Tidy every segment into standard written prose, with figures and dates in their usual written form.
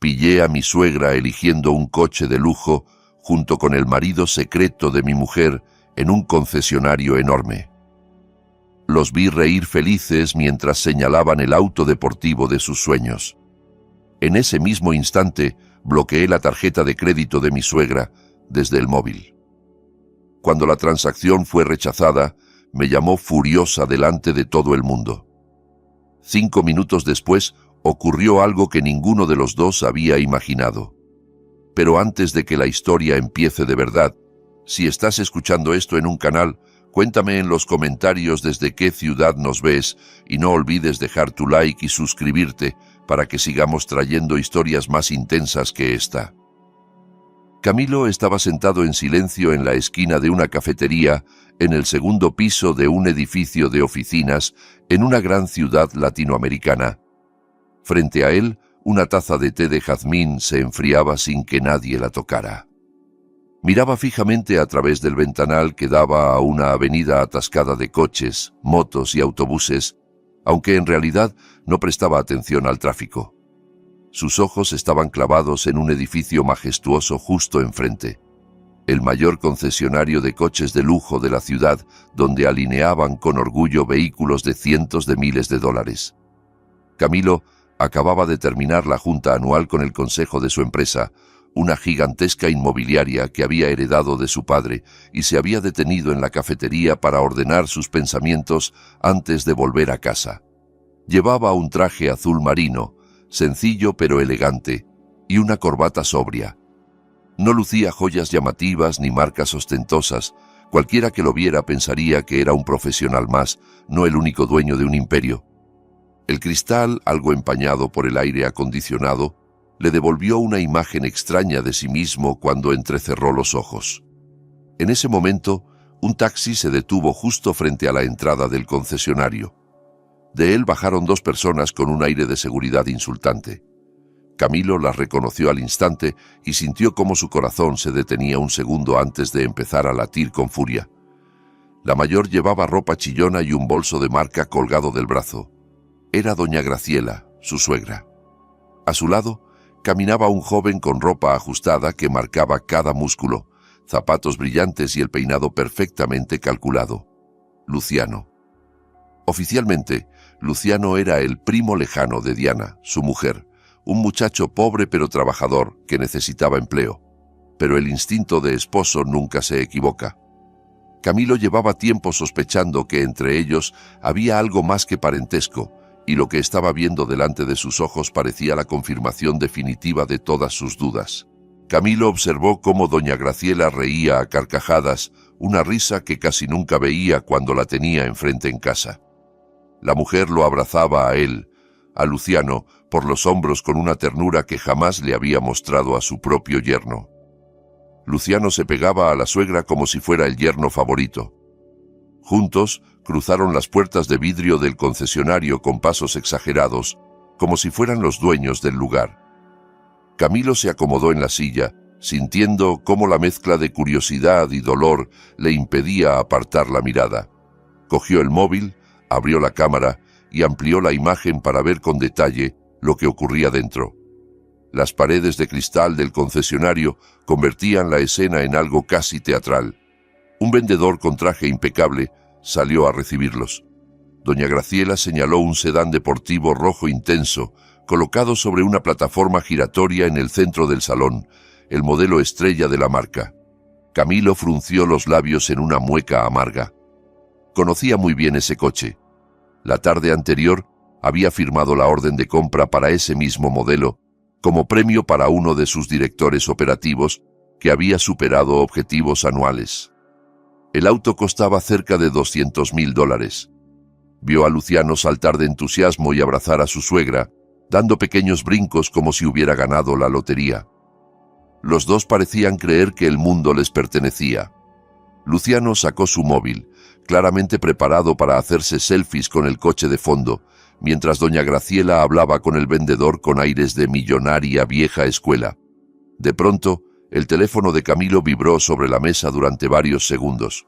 Pillé a mi suegra eligiendo un coche de lujo junto con el marido secreto de mi mujer en un concesionario enorme. Los vi reír felices mientras señalaban el auto deportivo de sus sueños. En ese mismo instante, bloqueé la tarjeta de crédito de mi suegra desde el móvil. Cuando la transacción fue rechazada, me llamó furiosa delante de todo el mundo. 5 minutos después, ocurrió algo que ninguno de los dos había imaginado. Pero antes de que la historia empiece de verdad, si estás escuchando esto en un canal, cuéntame en los comentarios desde qué ciudad nos ves y no olvides dejar tu like y suscribirte para que sigamos trayendo historias más intensas que esta. Camilo estaba sentado en silencio en la esquina de una cafetería en el segundo piso de un edificio de oficinas en una gran ciudad latinoamericana. Frente a él, una taza de té de jazmín se enfriaba sin que nadie la tocara. Miraba fijamente a través del ventanal que daba a una avenida atascada de coches, motos y autobuses, aunque en realidad no prestaba atención al tráfico. Sus ojos estaban clavados en un edificio majestuoso justo enfrente, el mayor concesionario de coches de lujo de la ciudad, donde alineaban con orgullo vehículos de cientos de miles de dólares. Camilo acababa de terminar la junta anual con el consejo de su empresa, una gigantesca inmobiliaria que había heredado de su padre, y se había detenido en la cafetería para ordenar sus pensamientos antes de volver a casa. Llevaba un traje azul marino, sencillo pero elegante, y una corbata sobria. No lucía joyas llamativas ni marcas ostentosas. Cualquiera que lo viera pensaría que era un profesional más, no el único dueño de un imperio. El cristal, algo empañado por el aire acondicionado, le devolvió una imagen extraña de sí mismo cuando entrecerró los ojos. En ese momento, un taxi se detuvo justo frente a la entrada del concesionario. De él bajaron 2 personas con un aire de seguridad insultante. Camilo las reconoció al instante y sintió cómo su corazón se detenía un segundo antes de empezar a latir con furia. La mayor llevaba ropa chillona y un bolso de marca colgado del brazo. Era doña Graciela, su suegra. A su lado, caminaba un joven con ropa ajustada que marcaba cada músculo, zapatos brillantes y el peinado perfectamente calculado. Luciano. Oficialmente, Luciano era el primo lejano de Diana, su mujer, un muchacho pobre pero trabajador que necesitaba empleo. Pero el instinto de esposo nunca se equivoca. Camilo llevaba tiempo sospechando que entre ellos había algo más que parentesco, y lo que estaba viendo delante de sus ojos parecía la confirmación definitiva de todas sus dudas. Camilo observó cómo doña Graciela reía a carcajadas, una risa que casi nunca veía cuando la tenía enfrente en casa. La mujer lo abrazaba a él, a Luciano, por los hombros con una ternura que jamás le había mostrado a su propio yerno. Luciano se pegaba a la suegra como si fuera el yerno favorito. Juntos cruzaron las puertas de vidrio del concesionario con pasos exagerados, como si fueran los dueños del lugar. Camilo se acomodó en la silla, sintiendo cómo la mezcla de curiosidad y dolor le impedía apartar la mirada. Cogió el móvil, abrió la cámara y amplió la imagen para ver con detalle lo que ocurría dentro. Las paredes de cristal del concesionario convertían la escena en algo casi teatral. Un vendedor con traje impecable salió a recibirlos. Doña Graciela señaló un sedán deportivo rojo intenso, colocado sobre una plataforma giratoria en el centro del salón, el modelo estrella de la marca. Camilo frunció los labios en una mueca amarga. Conocía muy bien ese coche. La tarde anterior había firmado la orden de compra para ese mismo modelo, como premio para uno de sus directores operativos que había superado objetivos anuales. El auto costaba cerca de $200,000. Vio a Luciano saltar de entusiasmo y abrazar a su suegra, dando pequeños brincos como si hubiera ganado la lotería. Los dos parecían creer que el mundo les pertenecía. Luciano sacó su móvil, claramente preparado para hacerse selfies con el coche de fondo, mientras doña Graciela hablaba con el vendedor con aires de millonaria vieja escuela. De pronto, el teléfono de Camilo vibró sobre la mesa durante varios segundos.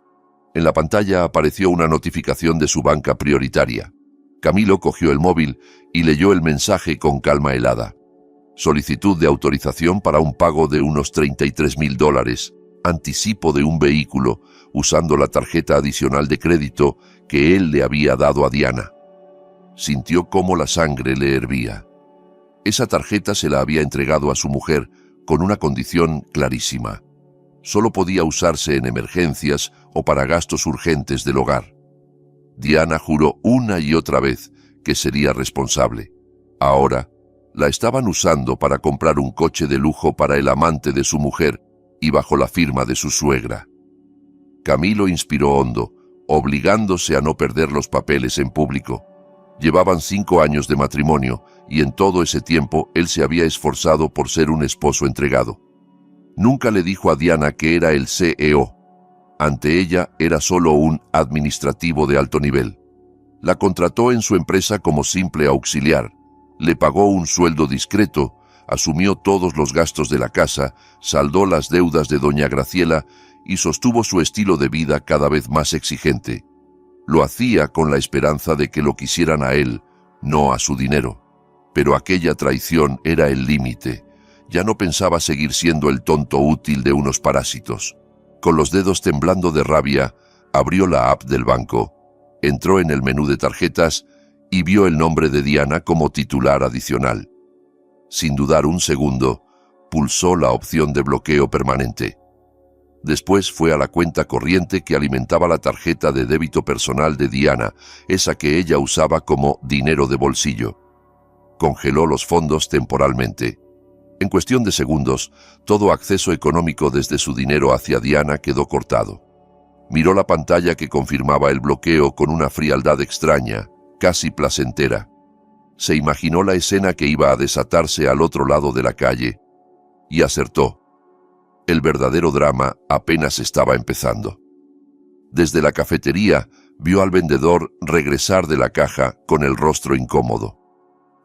En la pantalla apareció una notificación de su banca prioritaria. Camilo cogió el móvil y leyó el mensaje con calma helada. solicitud de autorización para un pago de unos $33,000, anticipo de un vehículo usando la tarjeta adicional de crédito que él le había dado a Diana. Sintió cómo la sangre le hervía. Esa tarjeta se la había entregado a su mujer con una condición clarísima. Solo podía usarse en emergencias o para gastos urgentes del hogar. Diana juró una y otra vez que sería responsable. Ahora, la estaban usando para comprar un coche de lujo para el amante de su mujer y bajo la firma de su suegra. Camilo inspiró hondo, obligándose a no perder los papeles en público. Llevaban 5 años de matrimonio y en todo ese tiempo él se había esforzado por ser un esposo entregado. Nunca le dijo a Diana que era el CEO. Ante ella era solo un administrativo de alto nivel. La contrató en su empresa como simple auxiliar, le pagó un sueldo discreto, asumió todos los gastos de la casa, saldó las deudas de doña Graciela y sostuvo su estilo de vida cada vez más exigente. Lo hacía con la esperanza de que lo quisieran a él, no a su dinero. Pero aquella traición era el límite. Ya no pensaba seguir siendo el tonto útil de unos parásitos. Con los dedos temblando de rabia, abrió la app del banco, entró en el menú de tarjetas y vio el nombre de Diana como titular adicional. Sin dudar un segundo, pulsó la opción de bloqueo permanente. Después fue a la cuenta corriente que alimentaba la tarjeta de débito personal de Diana, esa que ella usaba como dinero de bolsillo. Congeló los fondos temporalmente. En cuestión de segundos, todo acceso económico desde su dinero hacia Diana quedó cortado. Miró la pantalla que confirmaba el bloqueo con una frialdad extraña, casi placentera. Se imaginó la escena que iba a desatarse al otro lado de la calle, y acertó. El verdadero drama apenas estaba empezando. Desde la cafetería vio al vendedor regresar de la caja con el rostro incómodo.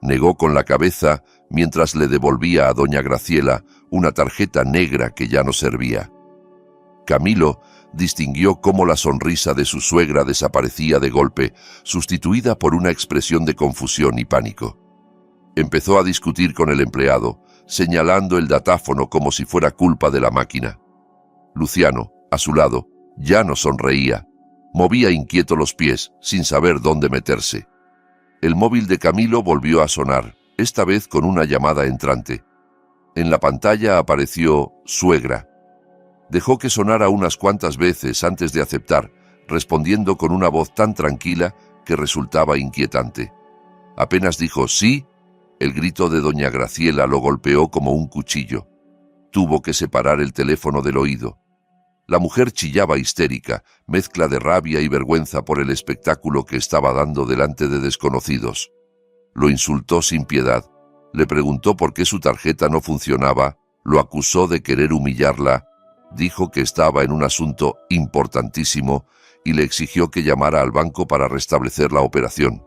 Negó con la cabeza mientras le devolvía a doña Graciela una tarjeta negra que ya no servía. Camilo distinguió cómo la sonrisa de su suegra desaparecía de golpe, sustituida por una expresión de confusión y pánico. Empezó a discutir con el empleado, señalando el datáfono como si fuera culpa de la máquina. Luciano, a su lado, ya no sonreía. Movía inquieto los pies, sin saber dónde meterse. El móvil de Camilo volvió a sonar, esta vez con una llamada entrante. En la pantalla apareció «suegra». Dejó que sonara unas cuantas veces antes de aceptar, respondiendo con una voz tan tranquila que resultaba inquietante. Apenas dijo «sí», el grito de doña Graciela lo golpeó como un cuchillo. Tuvo que separar el teléfono del oído. La mujer chillaba histérica, mezcla de rabia y vergüenza por el espectáculo que estaba dando delante de desconocidos. Lo insultó sin piedad, le preguntó por qué su tarjeta no funcionaba, lo acusó de querer humillarla, dijo que estaba en un asunto importantísimo y le exigió que llamara al banco para restablecer la operación.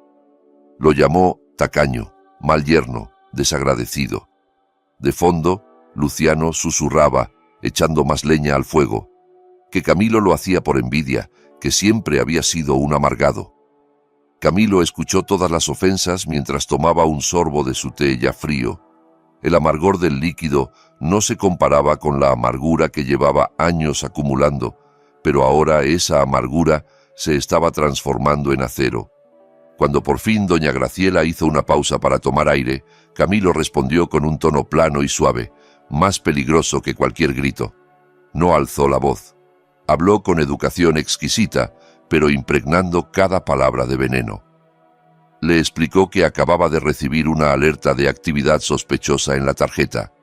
Lo llamó tacaño, mal yerno, desagradecido. De fondo, Luciano susurraba, echando más leña al fuego, que Camilo lo hacía por envidia, que siempre había sido un amargado. Camilo escuchó todas las ofensas mientras tomaba un sorbo de su té ya frío. El amargor del líquido no se comparaba con la amargura que llevaba años acumulando, pero ahora esa amargura se estaba transformando en acero. Cuando por fin doña Graciela hizo una pausa para tomar aire, Camilo respondió con un tono plano y suave, más peligroso que cualquier grito. No alzó la voz. Habló con educación exquisita, pero impregnando cada palabra de veneno. Le explicó que acababa de recibir una alerta de actividad sospechosa en la tarjeta.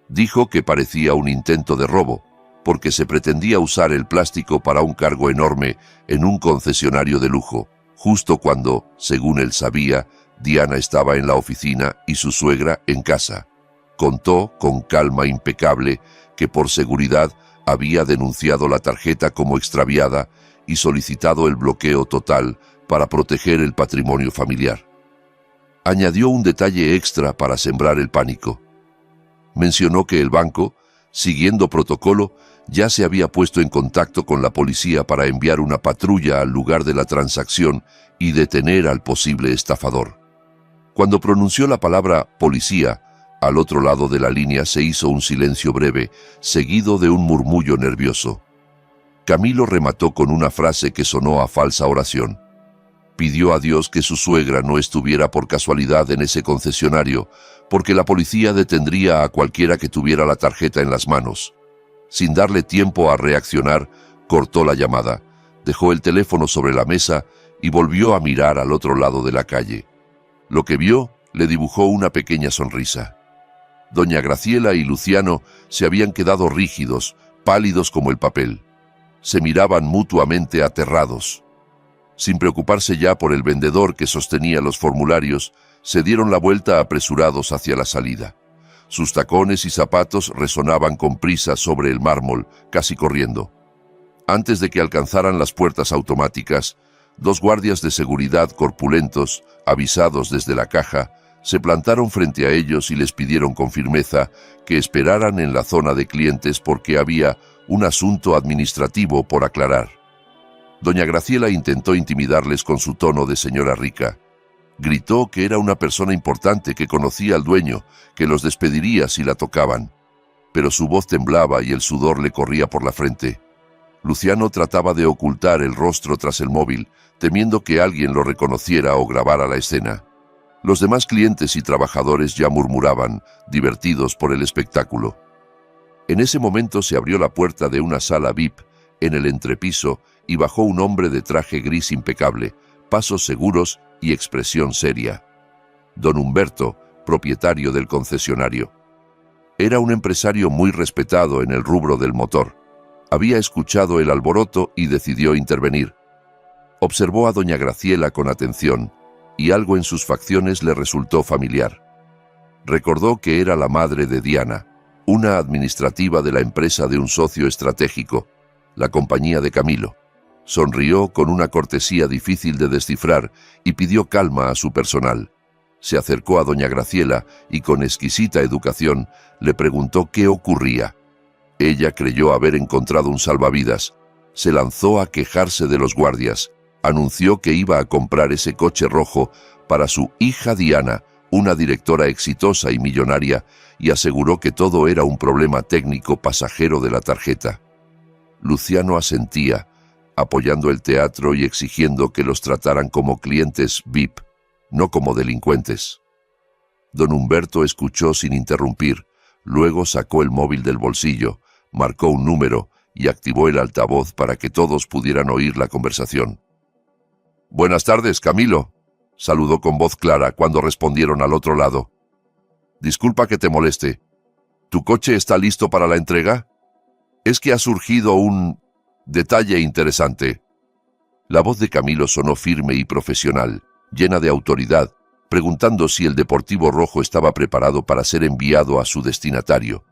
Dijo que parecía un intento de robo, porque se pretendía usar el plástico para un cargo enorme en un concesionario de lujo, justo cuando, según él sabía, Diana estaba en la oficina y su suegra en casa. Contó, con calma impecable, que por seguridad había denunciado la tarjeta como extraviada y solicitado el bloqueo total para proteger el patrimonio familiar. Añadió un detalle extra para sembrar el pánico. Mencionó que el banco, siguiendo protocolo, ya se había puesto en contacto con la policía para enviar una patrulla al lugar de la transacción y detener al posible estafador. Cuando pronunció la palabra policía, Al otro lado de la línea se hizo un silencio breve, seguido de un murmullo nervioso. Camilo remató con una frase que sonó a falsa oración. Pidió a Dios que su suegra no estuviera por casualidad en ese concesionario, porque la policía detendría a cualquiera que tuviera la tarjeta en las manos. Sin darle tiempo a reaccionar, cortó la llamada, dejó el teléfono sobre la mesa y volvió a mirar al otro lado de la calle. Lo que vio le dibujó una pequeña sonrisa. Doña Graciela y Luciano se habían quedado rígidos, pálidos como el papel. Se miraban mutuamente aterrados. Sin preocuparse ya por el vendedor que sostenía los formularios, se dieron la vuelta apresurados hacia la salida. Sus tacones y zapatos resonaban con prisa sobre el mármol, casi corriendo. Antes de que alcanzaran las puertas automáticas, dos guardias de seguridad corpulentos, avisados desde la caja, se plantaron frente a ellos y les pidieron con firmeza que esperaran en la zona de clientes porque había un asunto administrativo por aclarar. Doña Graciela intentó intimidarles con su tono de señora rica. Gritó que era una persona importante, que conocía al dueño, que los despediría si la tocaban. Pero su voz temblaba y el sudor le corría por la frente. Luciano trataba de ocultar el rostro tras el móvil, temiendo que alguien lo reconociera o grabara la escena. Los demás clientes y trabajadores ya murmuraban, divertidos por el espectáculo. En ese momento se abrió la puerta de una sala VIP en el entrepiso y bajó un hombre de traje gris impecable, pasos seguros y expresión seria. Don Humberto, propietario del concesionario. Era un empresario muy respetado en el rubro del motor. Había escuchado el alboroto y decidió intervenir. Observó a doña Graciela con atención y algo en sus facciones le resultó familiar. Recordó que era la madre de Diana, una administrativa de la empresa de un socio estratégico, la compañía de Camilo. Sonrió con una cortesía difícil de descifrar y pidió calma a su personal. Se acercó a doña Graciela y con exquisita educación le preguntó qué ocurría. Ella creyó haber encontrado un salvavidas. Se lanzó a quejarse de los guardias. Anunció que iba a comprar ese coche rojo para su hija Diana, una directora exitosa y millonaria, y aseguró que todo era un problema técnico pasajero de la tarjeta. Luciano asentía, apoyando el teatro y exigiendo que los trataran como clientes VIP, no como delincuentes. Don Humberto escuchó sin interrumpir, luego sacó el móvil del bolsillo, marcó un número y activó el altavoz para que todos pudieran oír la conversación. «Buenas tardes, Camilo», saludó con voz clara cuando respondieron al otro lado. «Disculpa que te moleste. ¿Tu coche está listo para la entrega? Es que ha surgido un detalle interesante». La voz de Camilo sonó firme y profesional, llena de autoridad, preguntando si el Deportivo Rojo estaba preparado para ser enviado a su destinatario.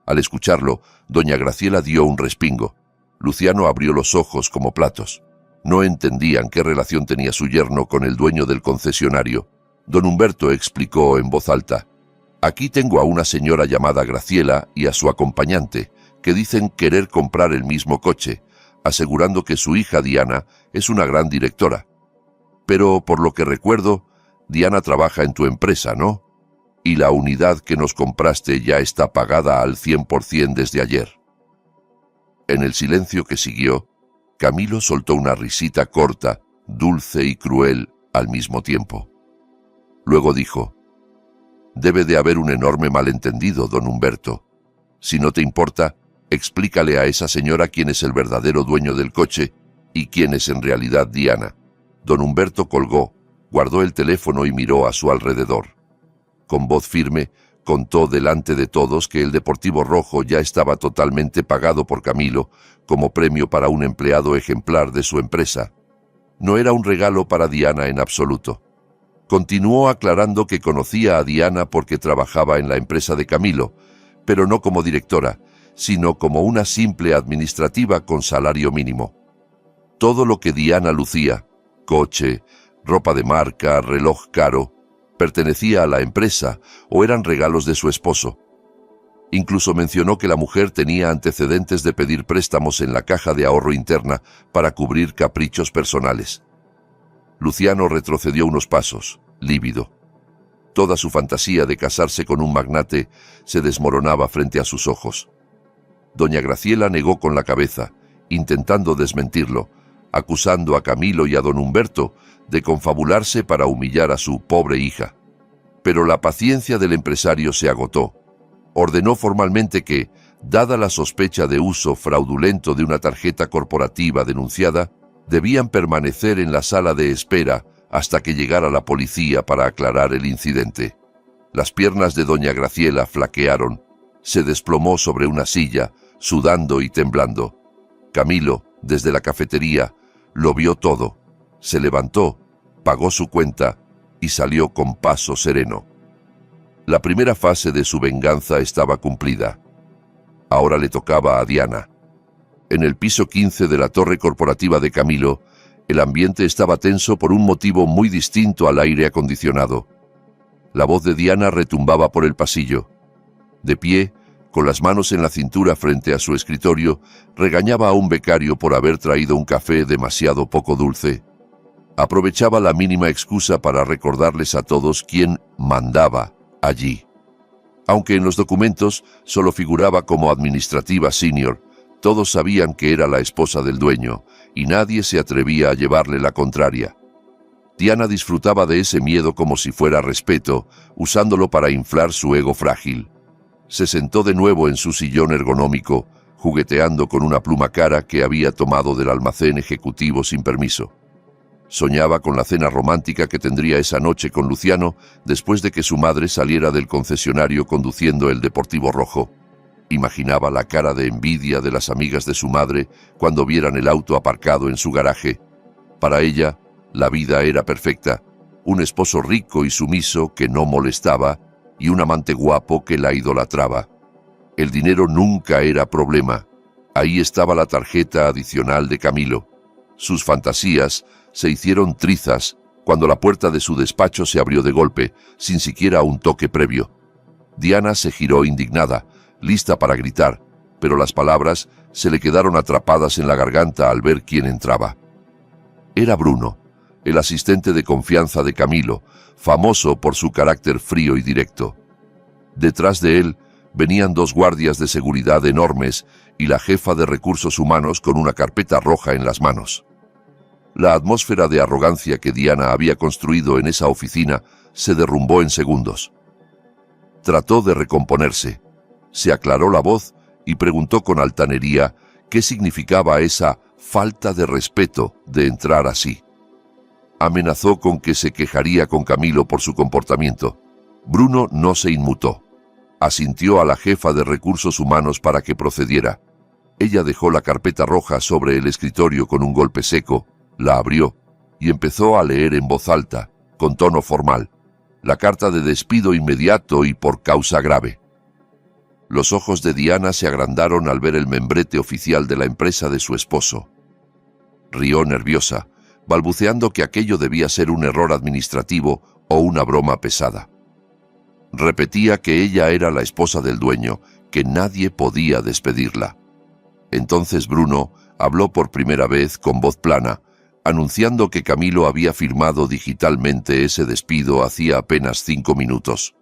Al escucharlo, doña Graciela dio un respingo. Luciano abrió los ojos como platos. No entendían qué relación tenía su yerno con el dueño del concesionario. Don Humberto explicó en voz alta: «Aquí tengo a una señora llamada Graciela y a su acompañante, que dicen querer comprar el mismo coche, asegurando que su hija Diana es una gran directora. Pero, por lo que recuerdo, Diana trabaja en tu empresa, ¿no? Y la unidad que nos compraste ya está pagada al 100% desde ayer». En el silencio que siguió, Camilo soltó una risita corta, dulce y cruel al mismo tiempo. Luego dijo: «Debe de haber un enorme malentendido, don Humberto. Si no te importa, explícale a esa señora quién es el verdadero dueño del coche y quién es en realidad Diana». Don Humberto colgó, guardó el teléfono y miró a su alrededor. Con voz firme, contó delante de todos que el Deportivo Rojo ya estaba totalmente pagado por Camilo como premio para un empleado ejemplar de su empresa. No era un regalo para Diana en absoluto. Continuó aclarando que conocía a Diana porque trabajaba en la empresa de Camilo, pero no como directora, sino como una simple administrativa con salario mínimo. Todo lo que Diana lucía, coche, ropa de marca, reloj caro, pertenecía a la empresa o eran regalos de su esposo. Incluso mencionó que la mujer tenía antecedentes de pedir préstamos en la caja de ahorro interna para cubrir caprichos personales. Luciano retrocedió unos pasos, lívido. Toda su fantasía de casarse con un magnate se desmoronaba frente a sus ojos. Doña Graciela negó con la cabeza, intentando desmentirlo, acusando a Camilo y a don Humberto de confabularse para humillar a su pobre hija. Pero la paciencia del empresario se agotó. Ordenó formalmente que, dada la sospecha de uso fraudulento de una tarjeta corporativa denunciada, debían permanecer en la sala de espera hasta que llegara la policía para aclarar el incidente. Las piernas de doña Graciela flaquearon. Se desplomó sobre una silla, sudando y temblando. Camilo, desde la cafetería, lo vio todo. Se levantó, pagó su cuenta y salió con paso sereno. La primera fase de su venganza estaba cumplida. Ahora le tocaba a Diana. En el piso 15 de la torre corporativa de Camilo, el ambiente estaba tenso por un motivo muy distinto al aire acondicionado. La voz de Diana retumbaba por el pasillo. De pie, con las manos en la cintura frente a su escritorio, regañaba a un becario por haber traído un café demasiado poco dulce. Aprovechaba la mínima excusa para recordarles a todos quién mandaba allí. Aunque en los documentos solo figuraba como administrativa senior, todos sabían que era la esposa del dueño, y nadie se atrevía a llevarle la contraria. Diana disfrutaba de ese miedo como si fuera respeto, usándolo para inflar su ego frágil. Se sentó de nuevo en su sillón ergonómico, jugueteando con una pluma cara que había tomado del almacén ejecutivo sin permiso. Soñaba con la cena romántica que tendría esa noche con Luciano después de que su madre saliera del concesionario conduciendo el Deportivo Rojo. Imaginaba la cara de envidia de las amigas de su madre cuando vieran el auto aparcado en su garaje. Para ella, la vida era perfecta, un esposo rico y sumiso que no molestaba y un amante guapo que la idolatraba. El dinero nunca era problema. Ahí estaba la tarjeta adicional de Camilo. Sus fantasías se hicieron trizas cuando la puerta de su despacho se abrió de golpe, sin siquiera un toque previo. Diana se giró indignada, lista para gritar, pero las palabras se le quedaron atrapadas en la garganta al ver quién entraba. Era Bruno, el asistente de confianza de Camilo, famoso por su carácter frío y directo. Detrás de él venían dos guardias de seguridad enormes y la jefa de recursos humanos con una carpeta roja en las manos. La atmósfera de arrogancia que Diana había construido en esa oficina se derrumbó en segundos. Trató de recomponerse. Se aclaró la voz y preguntó con altanería qué significaba esa falta de respeto de entrar así. Amenazó con que se quejaría con Camilo por su comportamiento. Bruno no se inmutó. Asintió a la jefa de recursos humanos para que procediera. Ella dejó la carpeta roja sobre el escritorio con un golpe seco, la abrió y empezó a leer en voz alta, con tono formal, la carta de despido inmediato y por causa grave. Los ojos de Diana se agrandaron al ver el membrete oficial de la empresa de su esposo. Rió nerviosa, balbuceando que aquello debía ser un error administrativo o una broma pesada. Repetía que ella era la esposa del dueño, que nadie podía despedirla. Entonces Bruno habló por primera vez con voz plana, anunciando que Camilo había firmado digitalmente ese despido hacía apenas 5 minutos.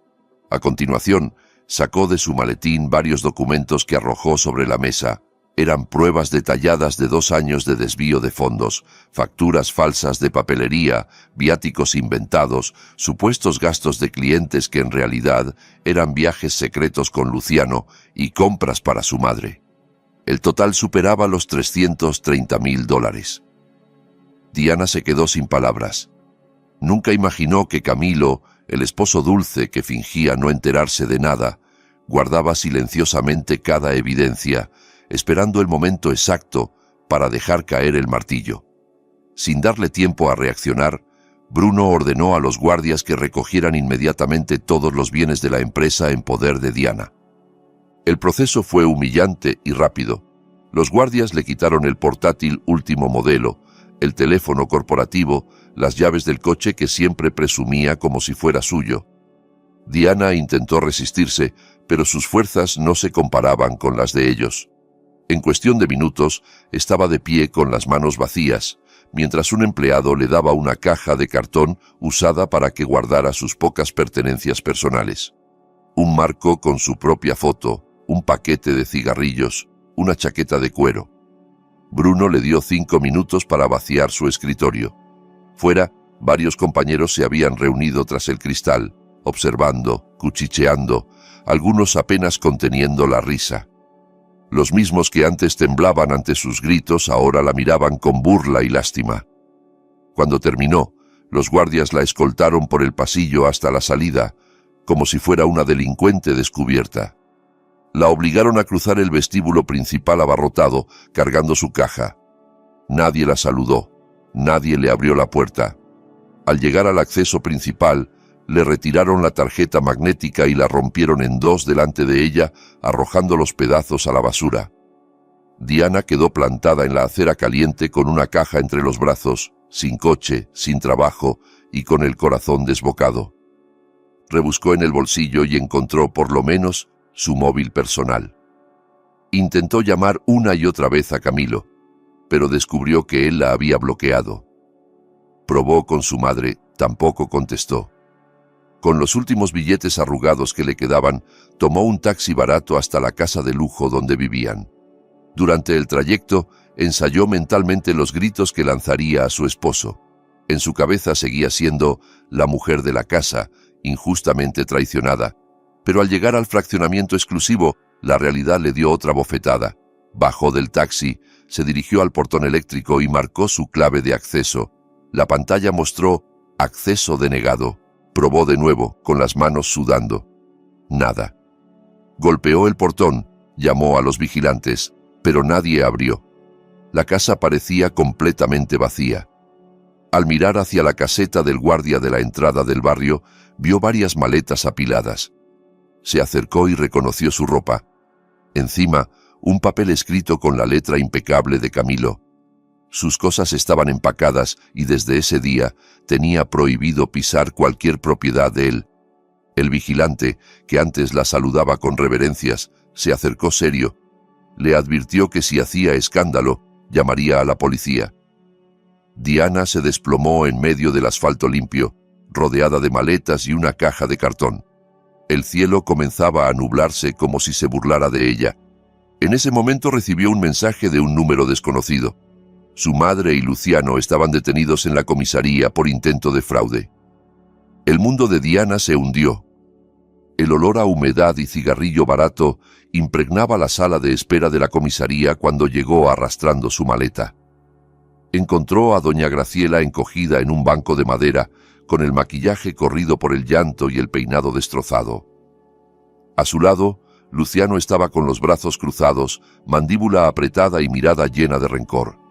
A continuación, sacó de su maletín varios documentos que arrojó sobre la mesa. Eran pruebas detalladas de 2 años de desvío de fondos, facturas falsas de papelería, viáticos inventados, supuestos gastos de clientes que en realidad eran viajes secretos con Luciano y compras para su madre. El total superaba los $330,000. Diana se quedó sin palabras. Nunca imaginó que Camilo, el esposo dulce que fingía no enterarse de nada, guardaba silenciosamente cada evidencia, esperando el momento exacto para dejar caer el martillo. Sin darle tiempo a reaccionar, Bruno ordenó a los guardias que recogieran inmediatamente todos los bienes de la empresa en poder de Diana. El proceso fue humillante y rápido. Los guardias le quitaron el portátil último modelo, el teléfono corporativo, las llaves del coche que siempre presumía como si fuera suyo. Diana intentó resistirse, pero sus fuerzas no se comparaban con las de ellos. En cuestión de minutos, estaba de pie con las manos vacías, mientras un empleado le daba una caja de cartón usada para que guardara sus pocas pertenencias personales. Un marco con su propia foto, un paquete de cigarrillos, una chaqueta de cuero. Bruno le dio 5 minutos para vaciar su escritorio. Fuera, varios compañeros se habían reunido tras el cristal, observando, cuchicheando, algunos apenas conteniendo la risa. Los mismos que antes temblaban ante sus gritos ahora la miraban con burla y lástima. Cuando terminó, los guardias la escoltaron por el pasillo hasta la salida, como si fuera una delincuente descubierta. La obligaron a cruzar el vestíbulo principal abarrotado, cargando su caja. Nadie la saludó, nadie le abrió la puerta. Al llegar al acceso principal, le retiraron la tarjeta magnética y la rompieron en 2 delante de ella, arrojando los pedazos a la basura. Diana quedó plantada en la acera caliente con una caja entre los brazos, sin coche, sin trabajo y con el corazón desbocado. Rebuscó en el bolsillo y encontró por lo menos su móvil personal. Intentó llamar una y otra vez a Camilo, pero descubrió que él la había bloqueado. Probó con su madre, tampoco contestó. Con los últimos billetes arrugados que le quedaban, tomó un taxi barato hasta la casa de lujo donde vivían. Durante el trayecto, ensayó mentalmente los gritos que lanzaría a su esposo. En su cabeza seguía siendo la mujer de la casa, injustamente traicionada. Pero al llegar al fraccionamiento exclusivo, la realidad le dio otra bofetada. Bajó del taxi, se dirigió al portón eléctrico y marcó su clave de acceso. La pantalla mostró acceso denegado. Probó de nuevo, con las manos sudando. Nada. Golpeó el portón, llamó a los vigilantes, pero nadie abrió. La casa parecía completamente vacía. Al mirar hacia la caseta del guardia de la entrada del barrio, vio varias maletas apiladas. Se acercó y reconoció su ropa. Encima, un papel escrito con la letra impecable de Camilo. Sus cosas estaban empacadas y desde ese día tenía prohibido pisar cualquier propiedad de él. El vigilante, que antes la saludaba con reverencias, se acercó serio. Le advirtió que si hacía escándalo, llamaría a la policía. Diana se desplomó en medio del asfalto limpio, rodeada de maletas y una caja de cartón. El cielo comenzaba a nublarse como si se burlara de ella. En ese momento recibió un mensaje de un número desconocido. Su madre y Luciano estaban detenidos en la comisaría por intento de fraude. El mundo de Diana se hundió. El olor a humedad y cigarrillo barato impregnaba la sala de espera de la comisaría cuando llegó arrastrando su maleta. Encontró a doña Graciela encogida en un banco de madera, con el maquillaje corrido por el llanto y el peinado destrozado. A su lado, Luciano estaba con los brazos cruzados, mandíbula apretada y mirada llena de rencor.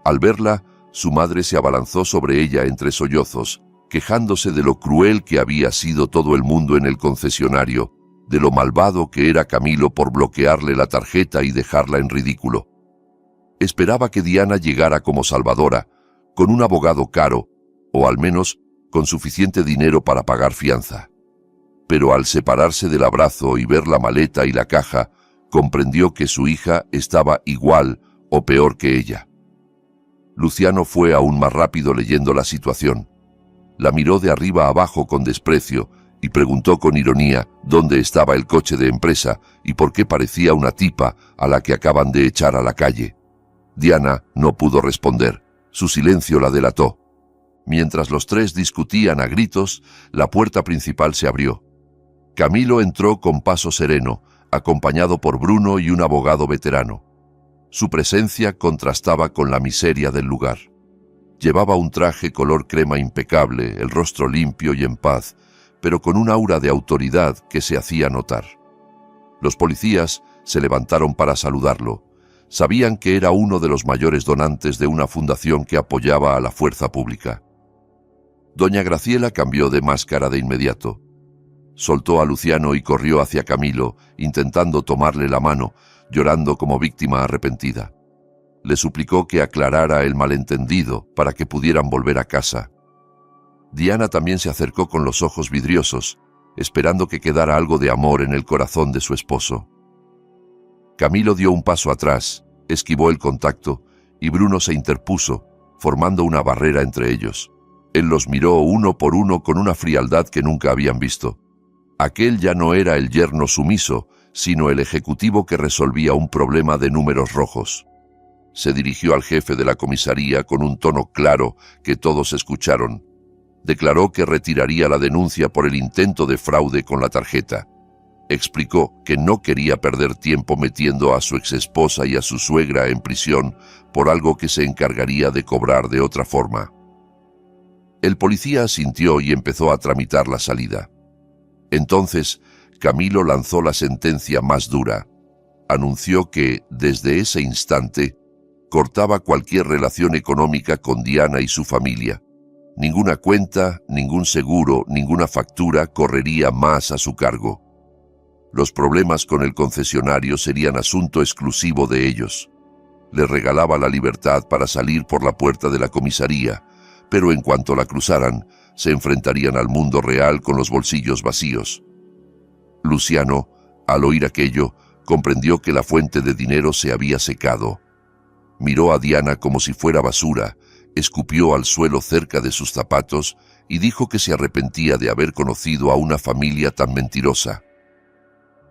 Al verla, su madre se abalanzó sobre ella entre sollozos, quejándose de lo cruel que había sido todo el mundo en el concesionario, de lo malvado que era Camilo por bloquearle la tarjeta y dejarla en ridículo. Esperaba que Diana llegara como salvadora, con un abogado caro, o al menos con suficiente dinero para pagar fianza. Pero al separarse del abrazo y ver la maleta y la caja, comprendió que su hija estaba igual o peor que ella. Luciano fue aún más rápido leyendo la situación. La miró de arriba abajo con desprecio y preguntó con ironía dónde estaba el coche de empresa y por qué parecía una tipa a la que acaban de echar a la calle. Diana no pudo responder. Su silencio la delató. Mientras los tres discutían a gritos, la puerta principal se abrió. Camilo entró con paso sereno, acompañado por Bruno y un abogado veterano. Su presencia contrastaba con la miseria del lugar. Llevaba un traje color crema impecable, el rostro limpio y en paz, pero con un aura de autoridad que se hacía notar. Los policías se levantaron para saludarlo. Sabían que era uno de los mayores donantes de una fundación que apoyaba a la fuerza pública. Doña Graciela cambió de máscara de inmediato. Soltó a Luciano y corrió hacia Camilo, intentando tomarle la mano, llorando como víctima arrepentida. Le suplicó que aclarara el malentendido para que pudieran volver a casa. Diana también se acercó con los ojos vidriosos, esperando que quedara algo de amor en el corazón de su esposo. Camilo dio un paso atrás, esquivó el contacto y Bruno se interpuso, formando una barrera entre ellos. Él los miró uno por uno con una frialdad que nunca habían visto. Aquel ya no era el yerno sumiso, sino el ejecutivo que resolvía un problema de números rojos. Se dirigió al jefe de la comisaría con un tono claro que todos escucharon. Declaró que retiraría la denuncia por el intento de fraude con la tarjeta. Explicó que no quería perder tiempo metiendo a su exesposa y a su suegra en prisión por algo que se encargaría de cobrar de otra forma. El policía asintió y empezó a tramitar la salida. Entonces, Camilo lanzó la sentencia más dura. Anunció que, desde ese instante, cortaba cualquier relación económica con Diana y su familia. Ninguna cuenta, ningún seguro, ninguna factura correría más a su cargo. Los problemas con el concesionario serían asunto exclusivo de ellos. Les regalaba la libertad para salir por la puerta de la comisaría, pero en cuanto la cruzaran, se enfrentarían al mundo real con los bolsillos vacíos. Luciano, al oír aquello, comprendió que la fuente de dinero se había secado. Miró a Diana como si fuera basura, escupió al suelo cerca de sus zapatos y dijo que se arrepentía de haber conocido a una familia tan mentirosa.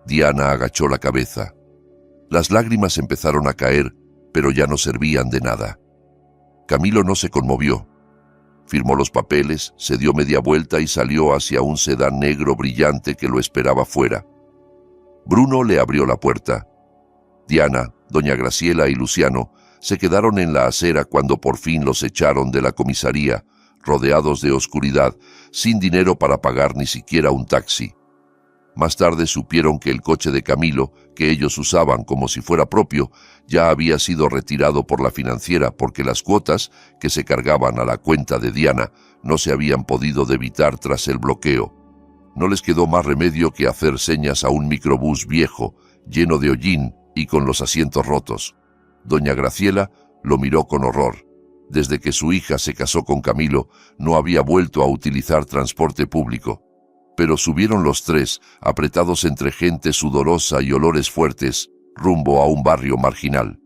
Diana agachó la cabeza. Las lágrimas empezaron a caer, pero ya no servían de nada. Camilo no se conmovió. Firmó los papeles, se dio media vuelta y salió hacia un sedán negro brillante que lo esperaba fuera. Bruno le abrió la puerta. Diana, doña Graciela y Luciano se quedaron en la acera cuando por fin los echaron de la comisaría, rodeados de oscuridad, sin dinero para pagar ni siquiera un taxi. Más tarde supieron que el coche de Camilo, que ellos usaban como si fuera propio, ya había sido retirado por la financiera porque las cuotas que se cargaban a la cuenta de Diana no se habían podido debitar tras el bloqueo. No les quedó más remedio que hacer señas a un microbús viejo, lleno de hollín y con los asientos rotos. Doña Graciela lo miró con horror. Desde que su hija se casó con Camilo, no había vuelto a utilizar transporte público. Pero subieron los tres, apretados entre gente sudorosa y olores fuertes, rumbo a un barrio marginal.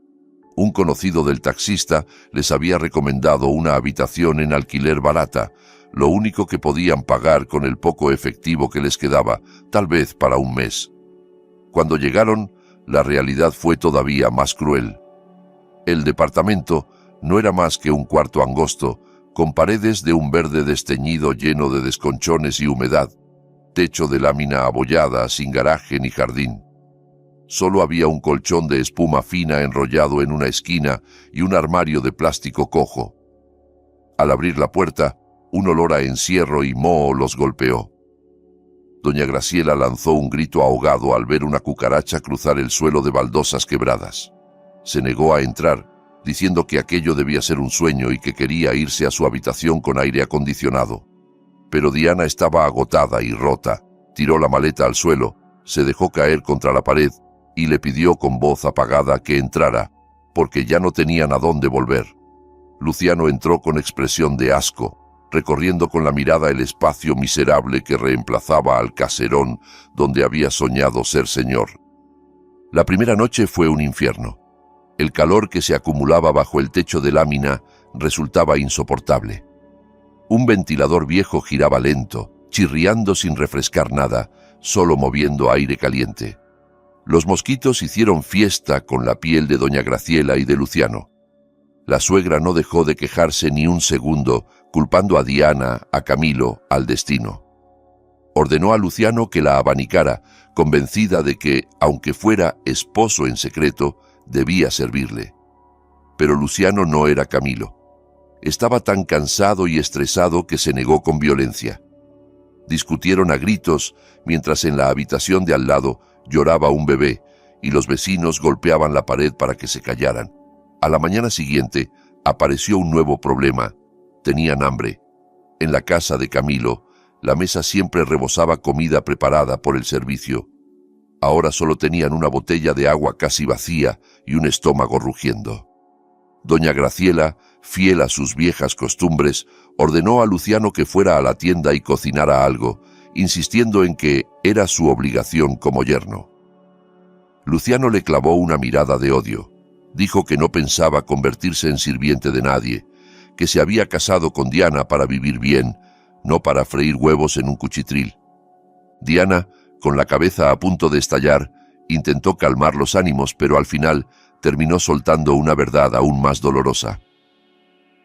Un conocido del taxista les había recomendado una habitación en alquiler barata, lo único que podían pagar con el poco efectivo que les quedaba, tal vez para un mes. Cuando llegaron, la realidad fue todavía más cruel. El departamento no era más que un cuarto angosto, con paredes de un verde desteñido lleno de desconchones y humedad, techo de lámina abollada, sin garaje ni jardín. Solo había un colchón de espuma fina enrollado en una esquina y un armario de plástico cojo. Al abrir la puerta, un olor a encierro y moho los golpeó. Doña Graciela lanzó un grito ahogado al ver una cucaracha cruzar el suelo de baldosas quebradas. Se negó a entrar, diciendo que aquello debía ser un sueño y que quería irse a su habitación con aire acondicionado. Pero Diana estaba agotada y rota. Tiró la maleta al suelo, se dejó caer contra la pared y le pidió con voz apagada que entrara, porque ya no tenían a dónde volver. Luciano entró con expresión de asco, recorriendo con la mirada el espacio miserable que reemplazaba al caserón donde había soñado ser señor. La primera noche fue un infierno. El calor que se acumulaba bajo el techo de lámina resultaba insoportable. Un ventilador viejo giraba lento, chirriando sin refrescar nada, solo moviendo aire caliente. Los mosquitos hicieron fiesta con la piel de doña Graciela y de Luciano. La suegra no dejó de quejarse ni un segundo, culpando a Diana, a Camilo, al destino. Ordenó a Luciano que la abanicara, convencida de que, aunque fuera esposo en secreto, debía servirle. Pero Luciano no era Camilo. Estaba tan cansado y estresado que se negó con violencia. Discutieron a gritos mientras en la habitación de al lado lloraba un bebé y los vecinos golpeaban la pared para que se callaran. A la mañana siguiente apareció un nuevo problema. Tenían hambre. En la casa de Camilo, la mesa siempre rebosaba comida preparada por el servicio. Ahora solo tenían una botella de agua casi vacía y un estómago rugiendo. Doña Graciela, fiel a sus viejas costumbres, ordenó a Luciano que fuera a la tienda y cocinara algo, insistiendo en que era su obligación como yerno. Luciano le clavó una mirada de odio. Dijo que no pensaba convertirse en sirviente de nadie, que se había casado con Diana para vivir bien, no para freír huevos en un cuchitril. Diana, con la cabeza a punto de estallar, intentó calmar los ánimos, pero al final terminó soltando una verdad aún más dolorosa.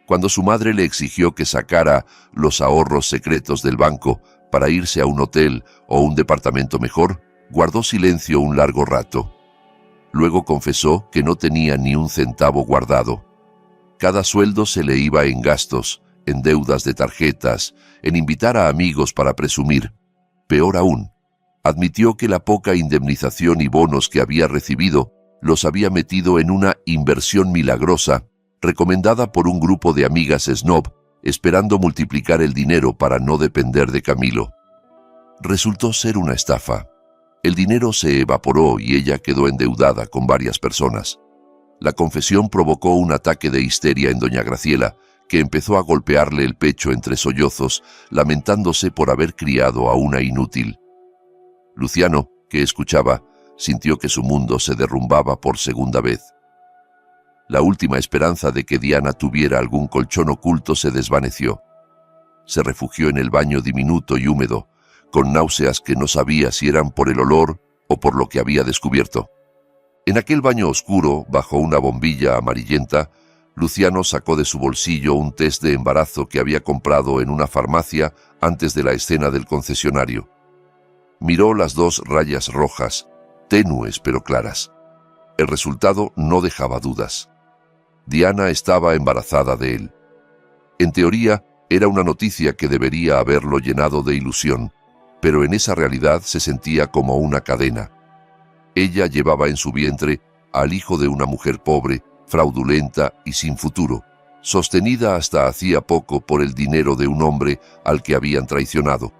Cuando su madre le exigió que sacara los ahorros secretos del banco para irse a un hotel o un departamento mejor, guardó silencio un largo rato. Luego confesó que no tenía ni un centavo guardado. Cada sueldo se le iba en gastos, en deudas de tarjetas, en invitar a amigos para presumir. Peor aún, admitió que la poca indemnización y bonos que había recibido los había metido en una inversión milagrosa recomendada por un grupo de amigas snob, esperando multiplicar el dinero para no depender de Camilo. Resultó ser una estafa. El dinero se evaporó y ella quedó endeudada con varias personas. La confesión provocó un ataque de histeria en doña Graciela, que empezó a golpearle el pecho entre sollozos, lamentándose por haber criado a una inútil. Luciano, que escuchaba, sintió que su mundo se derrumbaba por segunda vez. La última esperanza de que Diana tuviera algún colchón oculto se desvaneció. Se refugió en el baño diminuto y húmedo, con náuseas que no sabía si eran por el olor o por lo que había descubierto. En aquel baño oscuro, bajo una bombilla amarillenta, Luciano sacó de su bolsillo un test de embarazo que había comprado en una farmacia antes de la escena del concesionario. Miró las 2 rayas rojas, tenues pero claras. El resultado no dejaba dudas. Diana estaba embarazada de él. En teoría, era una noticia que debería haberlo llenado de ilusión, pero en esa realidad se sentía como una cadena. Ella llevaba en su vientre al hijo de una mujer pobre, fraudulenta y sin futuro, sostenida hasta hacía poco por el dinero de un hombre al que habían traicionado.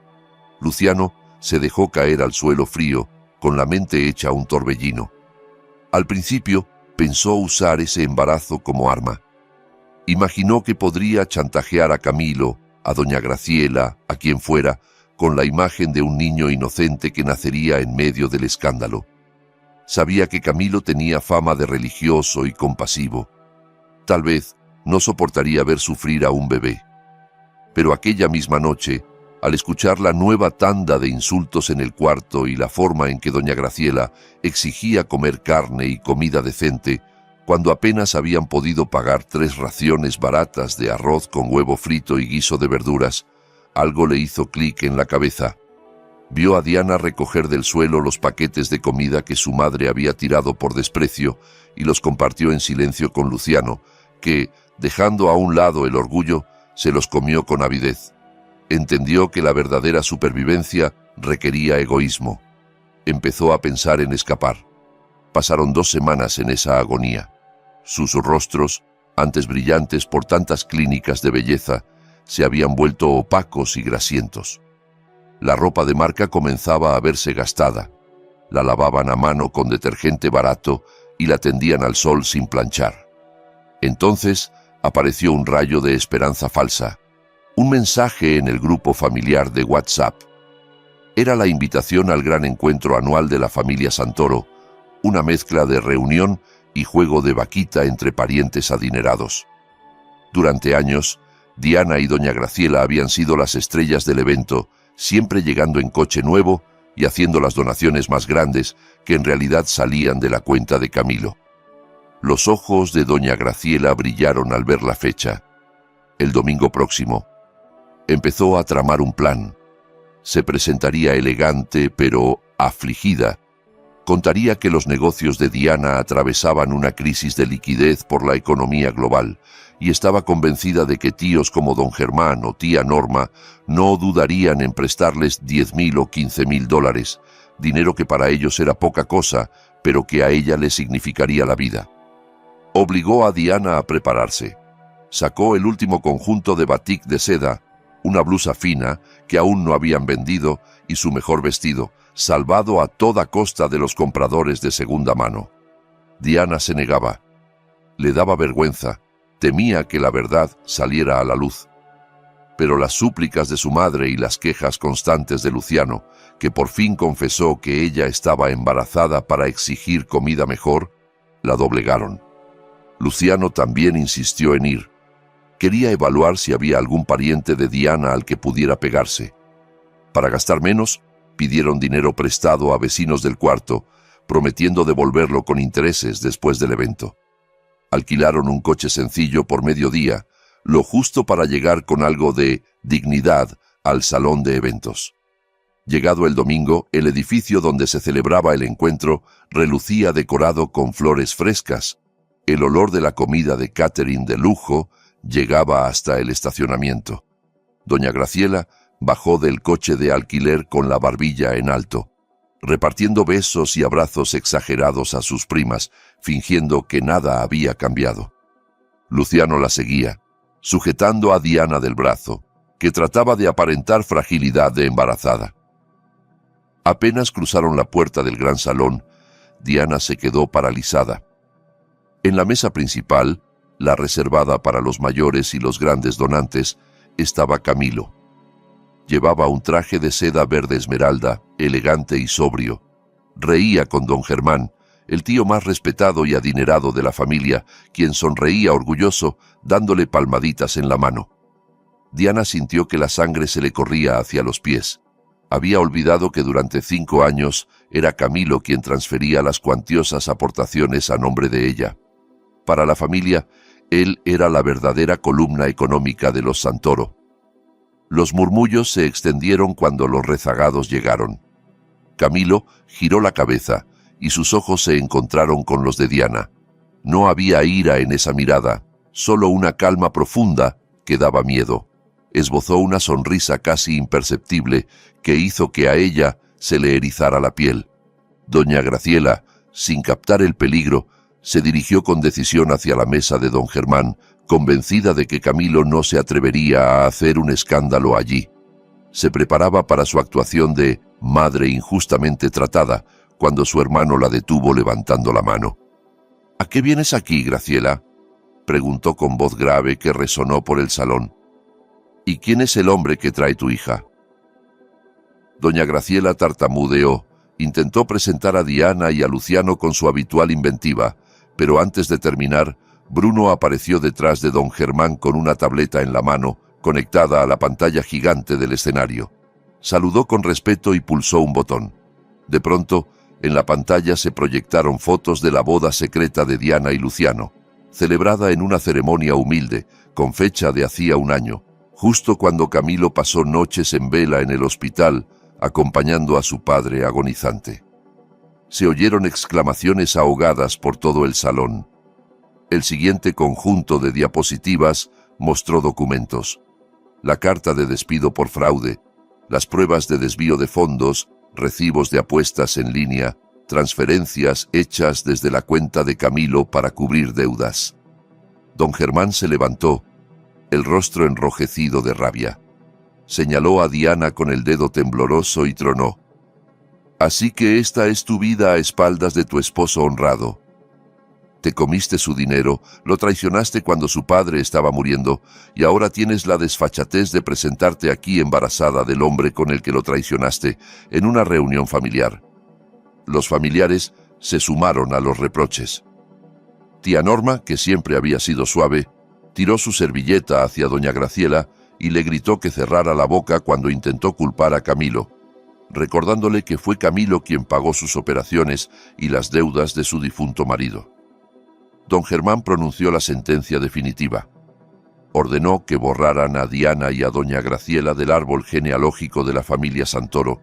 Luciano se dejó caer al suelo frío, con la mente hecha un torbellino. Al principio, pensó usar ese embarazo como arma. Imaginó que podría chantajear a Camilo, a doña Graciela, a quien fuera, con la imagen de un niño inocente que nacería en medio del escándalo. Sabía que Camilo tenía fama de religioso y compasivo. Tal vez no soportaría ver sufrir a un bebé. Pero aquella misma noche, al escuchar la nueva tanda de insultos en el cuarto y la forma en que doña Graciela exigía comer carne y comida decente, cuando apenas habían podido pagar 3 raciones baratas de arroz con huevo frito y guiso de verduras, algo le hizo clic en la cabeza. Vio a Diana recoger del suelo los paquetes de comida que su madre había tirado por desprecio y los compartió en silencio con Luciano, que, dejando a un lado el orgullo, se los comió con avidez. Entendió que la verdadera supervivencia requería egoísmo. Empezó a pensar en escapar. Pasaron 2 semanas en esa agonía. Sus rostros, antes brillantes por tantas clínicas de belleza, se habían vuelto opacos y grasientos. La ropa de marca comenzaba a verse gastada. La lavaban a mano con detergente barato y la tendían al sol sin planchar. Entonces apareció un rayo de esperanza falsa. Un mensaje en el grupo familiar de WhatsApp. Era la invitación al gran encuentro anual de la familia Santoro, una mezcla de reunión y juego de vaquita entre parientes adinerados. Durante años, Diana y doña Graciela habían sido las estrellas del evento, siempre llegando en coche nuevo y haciendo las donaciones más grandes que en realidad salían de la cuenta de Camilo. Los ojos de doña Graciela brillaron al ver la fecha. El domingo próximo. Empezó a tramar un plan. Se presentaría elegante, pero afligida. Contaría que los negocios de Diana atravesaban una crisis de liquidez por la economía global, y estaba convencida de que tíos como don Germán o tía Norma no dudarían en prestarles 10.000 o 15.000 dólares, dinero que para ellos era poca cosa, pero que a ella le significaría la vida. Obligó a Diana a prepararse. Sacó el último conjunto de batik de seda, una blusa fina que aún no habían vendido y su mejor vestido, salvado a toda costa de los compradores de segunda mano. Diana se negaba. Le daba vergüenza, temía que la verdad saliera a la luz. Pero las súplicas de su madre y las quejas constantes de Luciano, que por fin confesó que ella estaba embarazada para exigir comida mejor, la doblegaron. Luciano también insistió en ir. Quería evaluar si había algún pariente de Diana al que pudiera pegarse. Para gastar menos, pidieron dinero prestado a vecinos del cuarto, prometiendo devolverlo con intereses después del evento. Alquilaron un coche sencillo por mediodía, lo justo para llegar con algo de dignidad al salón de eventos. Llegado el domingo, el edificio donde se celebraba el encuentro relucía decorado con flores frescas. El olor de la comida de catering de lujo llegaba hasta el estacionamiento. Doña Graciela bajó del coche de alquiler con la barbilla en alto, repartiendo besos y abrazos exagerados a sus primas, fingiendo que nada había cambiado. Luciano la seguía, sujetando a Diana del brazo, que trataba de aparentar fragilidad de embarazada. Apenas cruzaron la puerta del gran salón, Diana se quedó paralizada. En la mesa principal, la reservada para los mayores y los grandes donantes, estaba Camilo. Llevaba un traje de seda verde esmeralda, elegante y sobrio. Reía con don Germán, el tío más respetado y adinerado de la familia, quien sonreía orgulloso, dándole palmaditas en la mano. Diana sintió que la sangre se le corría hacia los pies. Había olvidado que durante 5 años era Camilo quien transfería las cuantiosas aportaciones a nombre de ella. Para la familia, él era la verdadera columna económica de los Santoro. Los murmullos se extendieron cuando los rezagados llegaron. Camilo giró la cabeza y sus ojos se encontraron con los de Diana. No había ira en esa mirada, solo una calma profunda que daba miedo. Esbozó una sonrisa casi imperceptible que hizo que a ella se le erizara la piel. Doña Graciela, sin captar el peligro, se dirigió con decisión hacia la mesa de don Germán, convencida de que Camilo no se atrevería a hacer un escándalo allí. Se preparaba para su actuación de madre injustamente tratada, cuando su hermano la detuvo levantando la mano. «¿A qué vienes aquí, Graciela?», preguntó con voz grave que resonó por el salón. «¿Y quién es el hombre que trae tu hija?». Doña Graciela tartamudeó, intentó presentar a Diana y a Luciano con su habitual inventiva, pero antes de terminar, Bruno apareció detrás de don Germán con una tableta en la mano, conectada a la pantalla gigante del escenario. Saludó con respeto y pulsó un botón. De pronto, en la pantalla se proyectaron fotos de la boda secreta de Diana y Luciano, celebrada en una ceremonia humilde, con fecha de hacía 1 año, justo cuando Camilo pasó noches en vela en el hospital, acompañando a su padre agonizante. Se oyeron exclamaciones ahogadas por todo el salón. El siguiente conjunto de diapositivas mostró documentos: la carta de despido por fraude, las pruebas de desvío de fondos, recibos de apuestas en línea, transferencias hechas desde la cuenta de Camilo para cubrir deudas. Don Germán se levantó, el rostro enrojecido de rabia. Señaló a Diana con el dedo tembloroso y tronó: «Así que esta es tu vida a espaldas de tu esposo honrado. Te comiste su dinero, lo traicionaste cuando su padre estaba muriendo, y ahora tienes la desfachatez de presentarte aquí embarazada del hombre con el que lo traicionaste, en una reunión familiar». Los familiares se sumaron a los reproches. Tía Norma, que siempre había sido suave, tiró su servilleta hacia doña Graciela y le gritó que cerrara la boca cuando intentó culpar a Camilo, recordándole que fue Camilo quien pagó sus operaciones y las deudas de su difunto marido. Don Germán pronunció la sentencia definitiva. Ordenó que borraran a Diana y a doña Graciela del árbol genealógico de la familia Santoro,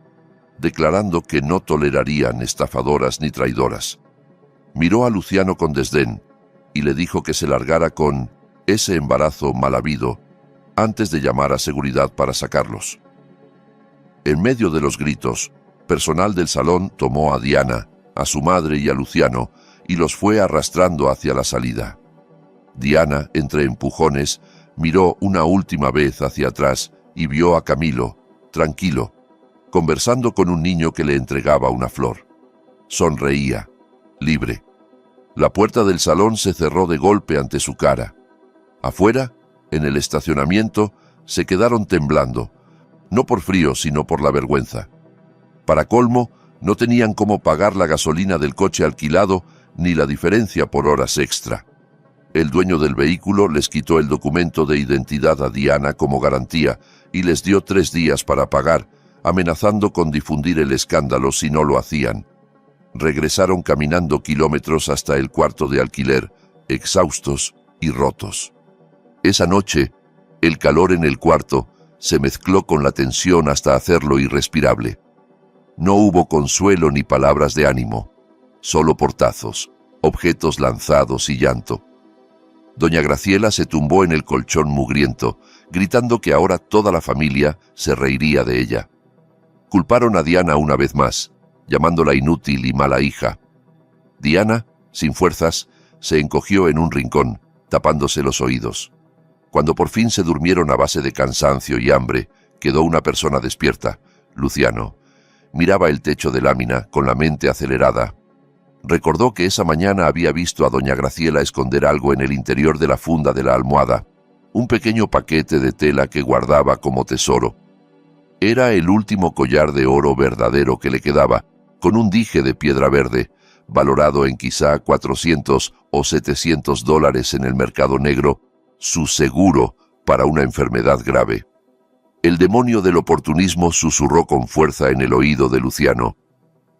declarando que no tolerarían estafadoras ni traidoras. Miró a Luciano con desdén y le dijo que se largara con ese embarazo mal habido antes de llamar a seguridad para sacarlos. En medio de los gritos, personal del salón tomó a Diana, a su madre y a Luciano y los fue arrastrando hacia la salida. Diana, entre empujones, miró una última vez hacia atrás y vio a Camilo, tranquilo, conversando con un niño que le entregaba una flor. Sonreía, libre. La puerta del salón se cerró de golpe ante su cara. Afuera, en el estacionamiento, se quedaron temblando, no por frío, sino por la vergüenza. Para colmo, no tenían cómo pagar la gasolina del coche alquilado ni la diferencia por horas extra. El dueño del vehículo les quitó el documento de identidad a Diana como garantía y les dio 3 días para pagar, amenazando con difundir el escándalo si no lo hacían. Regresaron caminando kilómetros hasta el cuarto de alquiler, exhaustos y rotos. Esa noche, el calor en el cuarto se mezcló con la tensión hasta hacerlo irrespirable. No hubo consuelo ni palabras de ánimo, solo portazos, objetos lanzados y llanto. Doña Graciela se tumbó en el colchón mugriento, gritando que ahora toda la familia se reiría de ella. Culparon a Diana una vez más, llamándola inútil y mala hija. Diana, sin fuerzas, se encogió en un rincón, tapándose los oídos. Cuando por fin se durmieron a base de cansancio y hambre, quedó una persona despierta, Luciano. Miraba el techo de lámina, con la mente acelerada. Recordó que esa mañana había visto a doña Graciela esconder algo en el interior de la funda de la almohada, un pequeño paquete de tela que guardaba como tesoro. Era el último collar de oro verdadero que le quedaba, con un dije de piedra verde, valorado en quizá $400 o $700 en el mercado negro, su seguro para una enfermedad grave. El demonio del oportunismo susurró con fuerza en el oído de Luciano.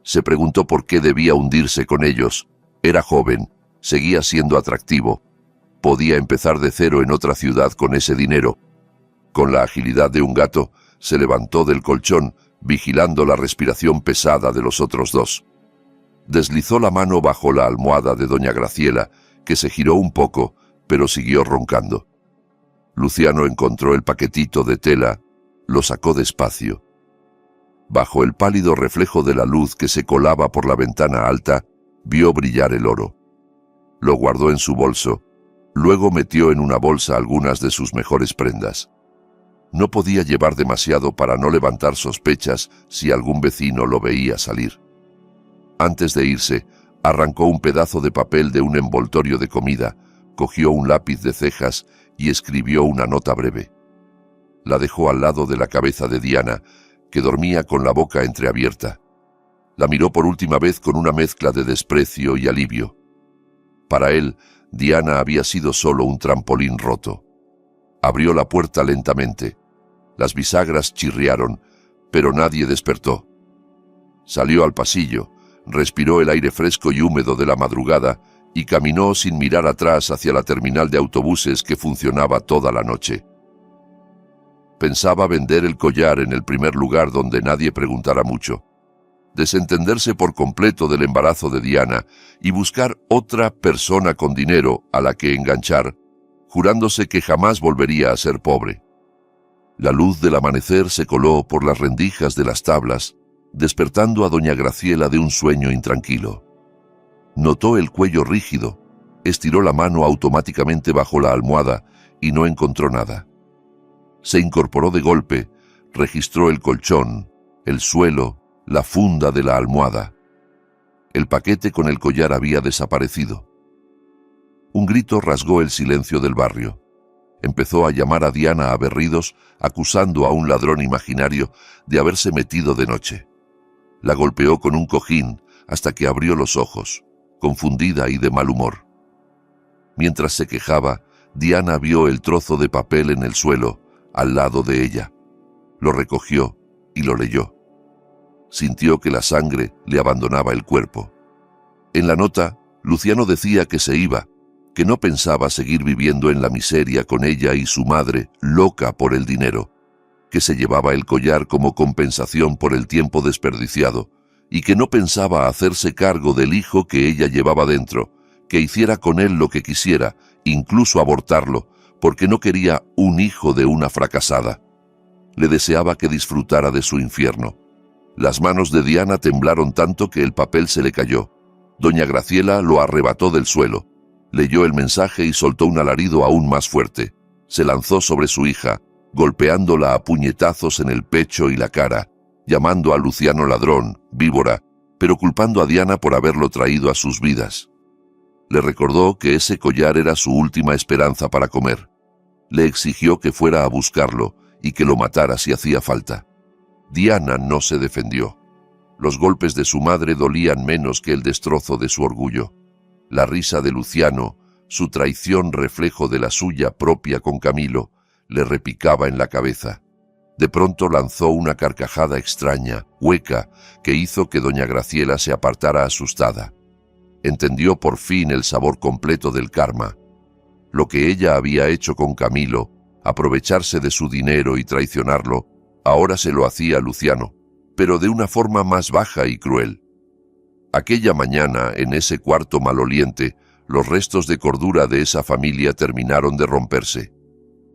Se preguntó por qué debía hundirse con ellos. Era joven, seguía siendo atractivo. Podía empezar de cero en otra ciudad con ese dinero. Con la agilidad de un gato, se levantó del colchón, vigilando la respiración pesada de los otros dos. Deslizó la mano bajo la almohada de doña Graciela, que se giró un poco, pero siguió roncando. Luciano encontró el paquetito de tela, lo sacó despacio. Bajo el pálido reflejo de la luz que se colaba por la ventana alta, vio brillar el oro. Lo guardó en su bolso, luego metió en una bolsa algunas de sus mejores prendas. No podía llevar demasiado para no levantar sospechas si algún vecino lo veía salir. Antes de irse, arrancó un pedazo de papel de un envoltorio de comida, cogió un lápiz de cejas y escribió una nota breve. La dejó al lado de la cabeza de Diana, que dormía con la boca entreabierta. La miró por última vez con una mezcla de desprecio y alivio. Para él, Diana había sido solo un trampolín roto. Abrió la puerta lentamente. Las bisagras chirriaron, pero nadie despertó. Salió al pasillo, respiró el aire fresco y húmedo de la madrugada y caminó sin mirar atrás hacia la terminal de autobuses que funcionaba toda la noche. Pensaba vender el collar en el primer lugar donde nadie preguntara mucho, desentenderse por completo del embarazo de Diana y buscar otra persona con dinero a la que enganchar, jurándose que jamás volvería a ser pobre. La luz del amanecer se coló por las rendijas de las tablas, despertando a doña Graciela de un sueño intranquilo. Notó el cuello rígido, estiró la mano automáticamente bajo la almohada y no encontró nada. Se incorporó de golpe, registró el colchón, el suelo, la funda de la almohada. El paquete con el collar había desaparecido. Un grito rasgó el silencio del barrio. Empezó a llamar a Diana a berridos, acusando a un ladrón imaginario de haberse metido de noche. La golpeó con un cojín hasta que abrió los ojos, confundida y de mal humor. Mientras se quejaba, Diana vio el trozo de papel en el suelo, al lado de ella. Lo recogió y lo leyó. Sintió que la sangre le abandonaba el cuerpo. En la nota, Luciano decía que se iba, que no pensaba seguir viviendo en la miseria con ella y su madre, loca por el dinero, que se llevaba el collar como compensación por el tiempo desperdiciado, y que no pensaba hacerse cargo del hijo que ella llevaba dentro, que hiciera con él lo que quisiera, incluso abortarlo, porque no quería un hijo de una fracasada. Le deseaba que disfrutara de su infierno. Las manos de Diana temblaron tanto que el papel se le cayó. Doña Graciela lo arrebató del suelo. Leyó el mensaje y soltó un alarido aún más fuerte. Se lanzó sobre su hija, golpeándola a puñetazos en el pecho y la cara, llamando a Luciano ladrón, víbora, pero culpando a Diana por haberlo traído a sus vidas. Le recordó que ese collar era su última esperanza para comer. Le exigió que fuera a buscarlo y que lo matara si hacía falta. Diana no se defendió. Los golpes de su madre dolían menos que el destrozo de su orgullo. La risa de Luciano Su traición, reflejo de la suya propia con Camilo, le repicaba en la cabeza. De pronto lanzó una carcajada extraña, hueca, que hizo que doña Graciela se apartara asustada. Entendió por fin el sabor completo del karma. Lo que ella había hecho con Camilo, aprovecharse de su dinero y traicionarlo, ahora se lo hacía a Luciano, pero de una forma más baja y cruel. Aquella mañana, en ese cuarto maloliente, los restos de cordura de esa familia terminaron de romperse.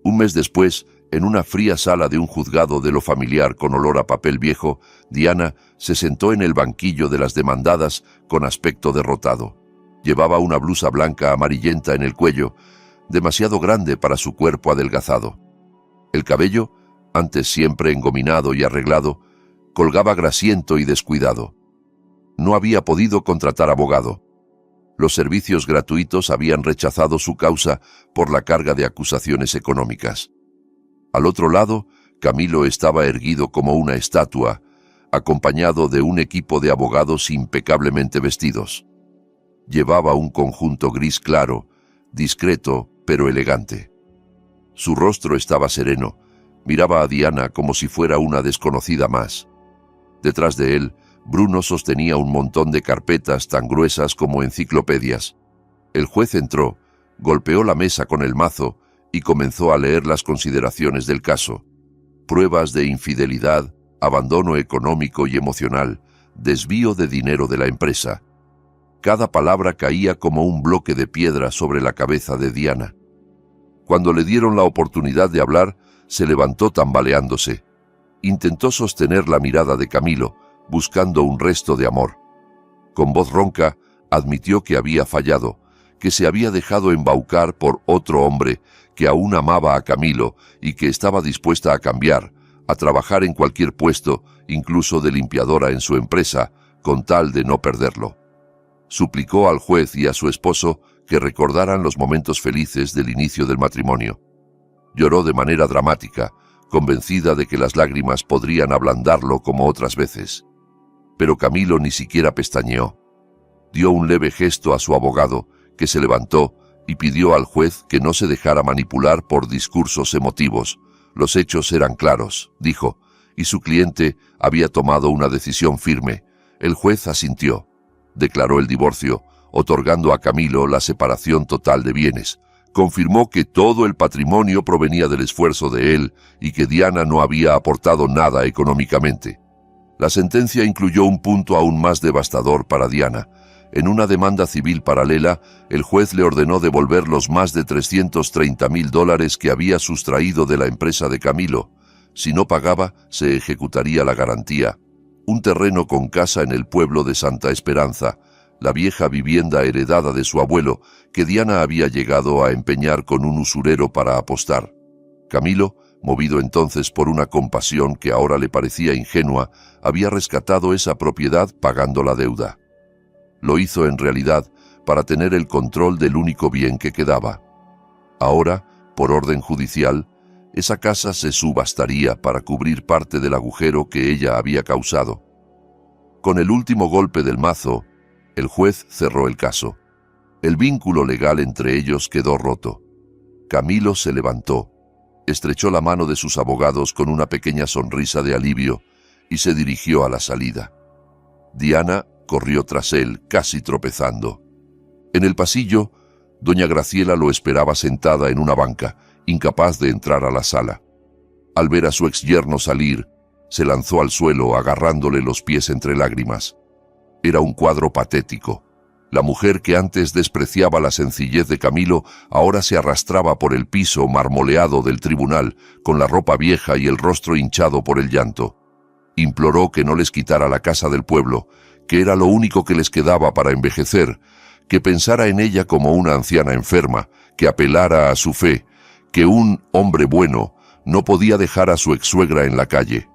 Un mes después, en una fría sala de un juzgado de lo familiar con olor a papel viejo, Diana se sentó en el banquillo de las demandadas con aspecto derrotado. Llevaba una blusa blanca amarillenta en el cuello, demasiado grande para su cuerpo adelgazado. El cabello, antes siempre engominado y arreglado, colgaba grasiento y descuidado. No había podido contratar abogado. Los servicios gratuitos habían rechazado su causa por la carga de acusaciones económicas. Al otro lado, Camilo estaba erguido como una estatua, acompañado de un equipo de abogados impecablemente vestidos. Llevaba un conjunto gris claro, discreto pero elegante. Su rostro estaba sereno, miraba a Diana como si fuera una desconocida más. Detrás de él, Bruno sostenía un montón de carpetas tan gruesas como enciclopedias. El juez entró, golpeó la mesa con el mazo y comenzó a leer las consideraciones del caso. Pruebas de infidelidad, abandono económico y emocional, desvío de dinero de la empresa. Cada palabra caía como un bloque de piedra sobre la cabeza de Diana. Cuando le dieron la oportunidad de hablar, se levantó tambaleándose. Intentó sostener la mirada de Camilo, buscando un resto de amor. Con voz ronca, admitió que había fallado, que se había dejado embaucar por otro hombre que aún amaba a Camilo y que estaba dispuesta a cambiar, a trabajar en cualquier puesto, incluso de limpiadora en su empresa, con tal de no perderlo. Suplicó al juez y a su esposo que recordaran los momentos felices del inicio del matrimonio. Lloró de manera dramática, convencida de que las lágrimas podrían ablandarlo como otras veces. Pero Camilo ni siquiera pestañeó. Dio un leve gesto a su abogado, que se levantó y pidió al juez que no se dejara manipular por discursos emotivos. Los hechos eran claros, dijo, y su cliente había tomado una decisión firme. El juez asintió. Declaró el divorcio, otorgando a Camilo la separación total de bienes. Confirmó que todo el patrimonio provenía del esfuerzo de él y que Diana no había aportado nada económicamente. La sentencia incluyó un punto aún más devastador para Diana. En una demanda civil paralela, el juez le ordenó devolver los más de $330,000 que había sustraído de la empresa de Camilo. Si no pagaba, se ejecutaría la garantía. Un terreno con casa en el pueblo de Santa Esperanza, la vieja vivienda heredada de su abuelo, que Diana había llegado a empeñar con un usurero para apostar. Camilo, movido entonces por una compasión que ahora le parecía ingenua, había rescatado esa propiedad pagando la deuda. Lo hizo en realidad para tener el control del único bien que quedaba. Ahora, por orden judicial, esa casa se subastaría para cubrir parte del agujero que ella había causado. Con el último golpe del mazo, el juez cerró el caso. El vínculo legal entre ellos quedó roto. Camilo se levantó, estrechó la mano de sus abogados con una pequeña sonrisa de alivio y se dirigió a la salida. Diana corrió tras él, casi tropezando. En el pasillo, doña Graciela lo esperaba sentada en una banca, incapaz de entrar a la sala. Al ver a su exyerno salir, se lanzó al suelo agarrándole los pies entre lágrimas. Era un cuadro patético. La mujer que antes despreciaba la sencillez de Camilo ahora se arrastraba por el piso marmoleado del tribunal, con la ropa vieja y el rostro hinchado por el llanto. Imploró que no les quitara la casa del pueblo, que era lo único que les quedaba para envejecer, que pensara en ella como una anciana enferma, que apelara a su fe, que un hombre bueno no podía dejar a su exsuegra en la calle.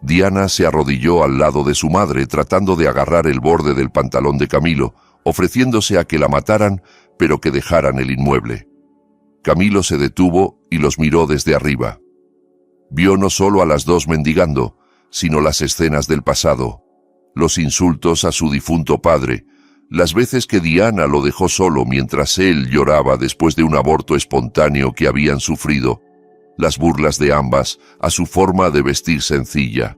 Diana se arrodilló al lado de su madre tratando de agarrar el borde del pantalón de Camilo, ofreciéndose a que la mataran, pero que dejaran el inmueble. Camilo se detuvo y los miró desde arriba. Vio no solo a las dos mendigando, sino las escenas del pasado, los insultos a su difunto padre, Las veces que Diana lo dejó solo mientras él lloraba después de un aborto espontáneo que habían sufrido, las burlas de ambas a su forma de vestir sencilla.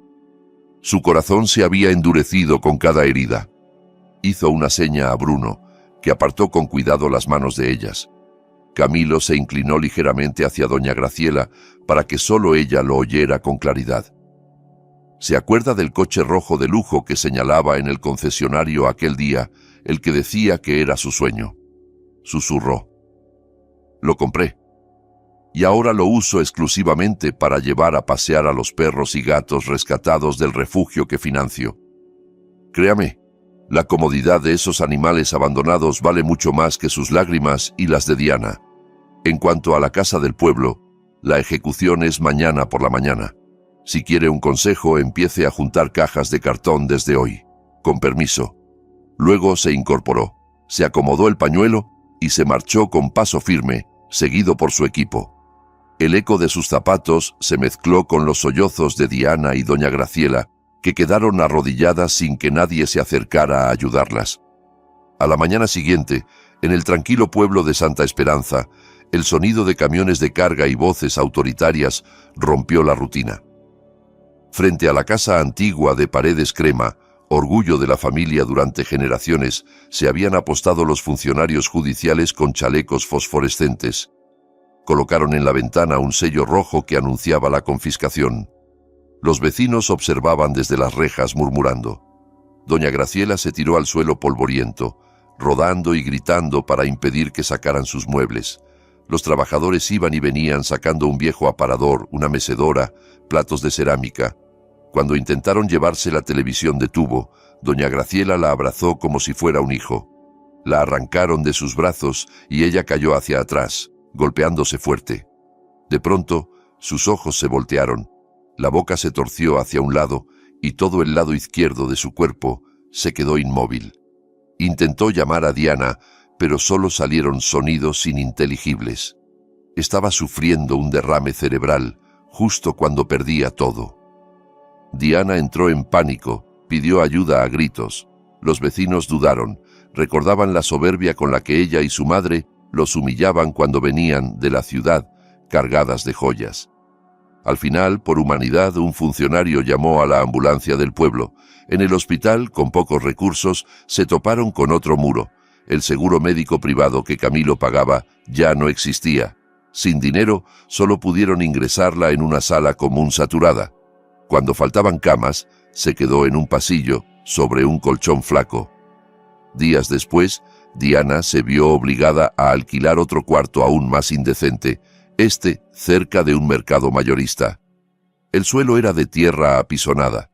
Su corazón se había endurecido con cada herida. Hizo una seña a Bruno, que apartó con cuidado las manos de ellas. Camilo se inclinó ligeramente hacia doña Graciela para que solo ella lo oyera con claridad. ¿Se acuerda del coche rojo de lujo que señalaba en el concesionario aquel día, el que decía que era su sueño? Susurró. Lo compré. Y ahora lo uso exclusivamente para llevar a pasear a los perros y gatos rescatados del refugio que financio. Créame, la comodidad de esos animales abandonados vale mucho más que sus lágrimas y las de Diana. En cuanto a la casa del pueblo, la ejecución es mañana por la mañana. Si quiere un consejo, empiece a juntar cajas de cartón desde hoy. Con permiso. Luego se incorporó, se acomodó el pañuelo y se marchó con paso firme, seguido por su equipo. El eco de sus zapatos se mezcló con los sollozos de Diana y doña Graciela, que quedaron arrodilladas sin que nadie se acercara a ayudarlas. A la mañana siguiente, en el tranquilo pueblo de Santa Esperanza, el sonido de camiones de carga y voces autoritarias rompió la rutina. Frente a la casa antigua de paredes crema, orgullo de la familia durante generaciones, se habían apostado los funcionarios judiciales con chalecos fosforescentes. Colocaron en la ventana un sello rojo que anunciaba la confiscación. Los vecinos observaban desde las rejas murmurando. Doña Graciela se tiró al suelo polvoriento, rodando y gritando para impedir que sacaran sus muebles. Los trabajadores iban y venían sacando un viejo aparador, una mecedora, platos de cerámica. Cuando intentaron llevarse la televisión de tubo, doña Graciela la abrazó como si fuera un hijo. La arrancaron de sus brazos y ella cayó hacia atrás, golpeándose fuerte. De pronto, sus ojos se voltearon, la boca se torció hacia un lado y todo el lado izquierdo de su cuerpo se quedó inmóvil. Intentó llamar a Diana, pero solo salieron sonidos ininteligibles. Estaba sufriendo un derrame cerebral, justo cuando perdía todo. Diana entró en pánico, pidió ayuda a gritos. Los vecinos dudaron, recordaban la soberbia con la que ella y su madre los humillaban cuando venían de la ciudad, cargadas de joyas. Al final, por humanidad, un funcionario llamó a la ambulancia del pueblo. En el hospital, con pocos recursos, se toparon con otro muro. El seguro médico privado que Camilo pagaba ya no existía. Sin dinero, solo pudieron ingresarla en una sala común saturada. Cuando faltaban camas, se quedó en un pasillo, sobre un colchón flaco. Días después, Diana se vio obligada a alquilar otro cuarto aún más indecente, cerca de un mercado mayorista. El suelo era de tierra apisonada,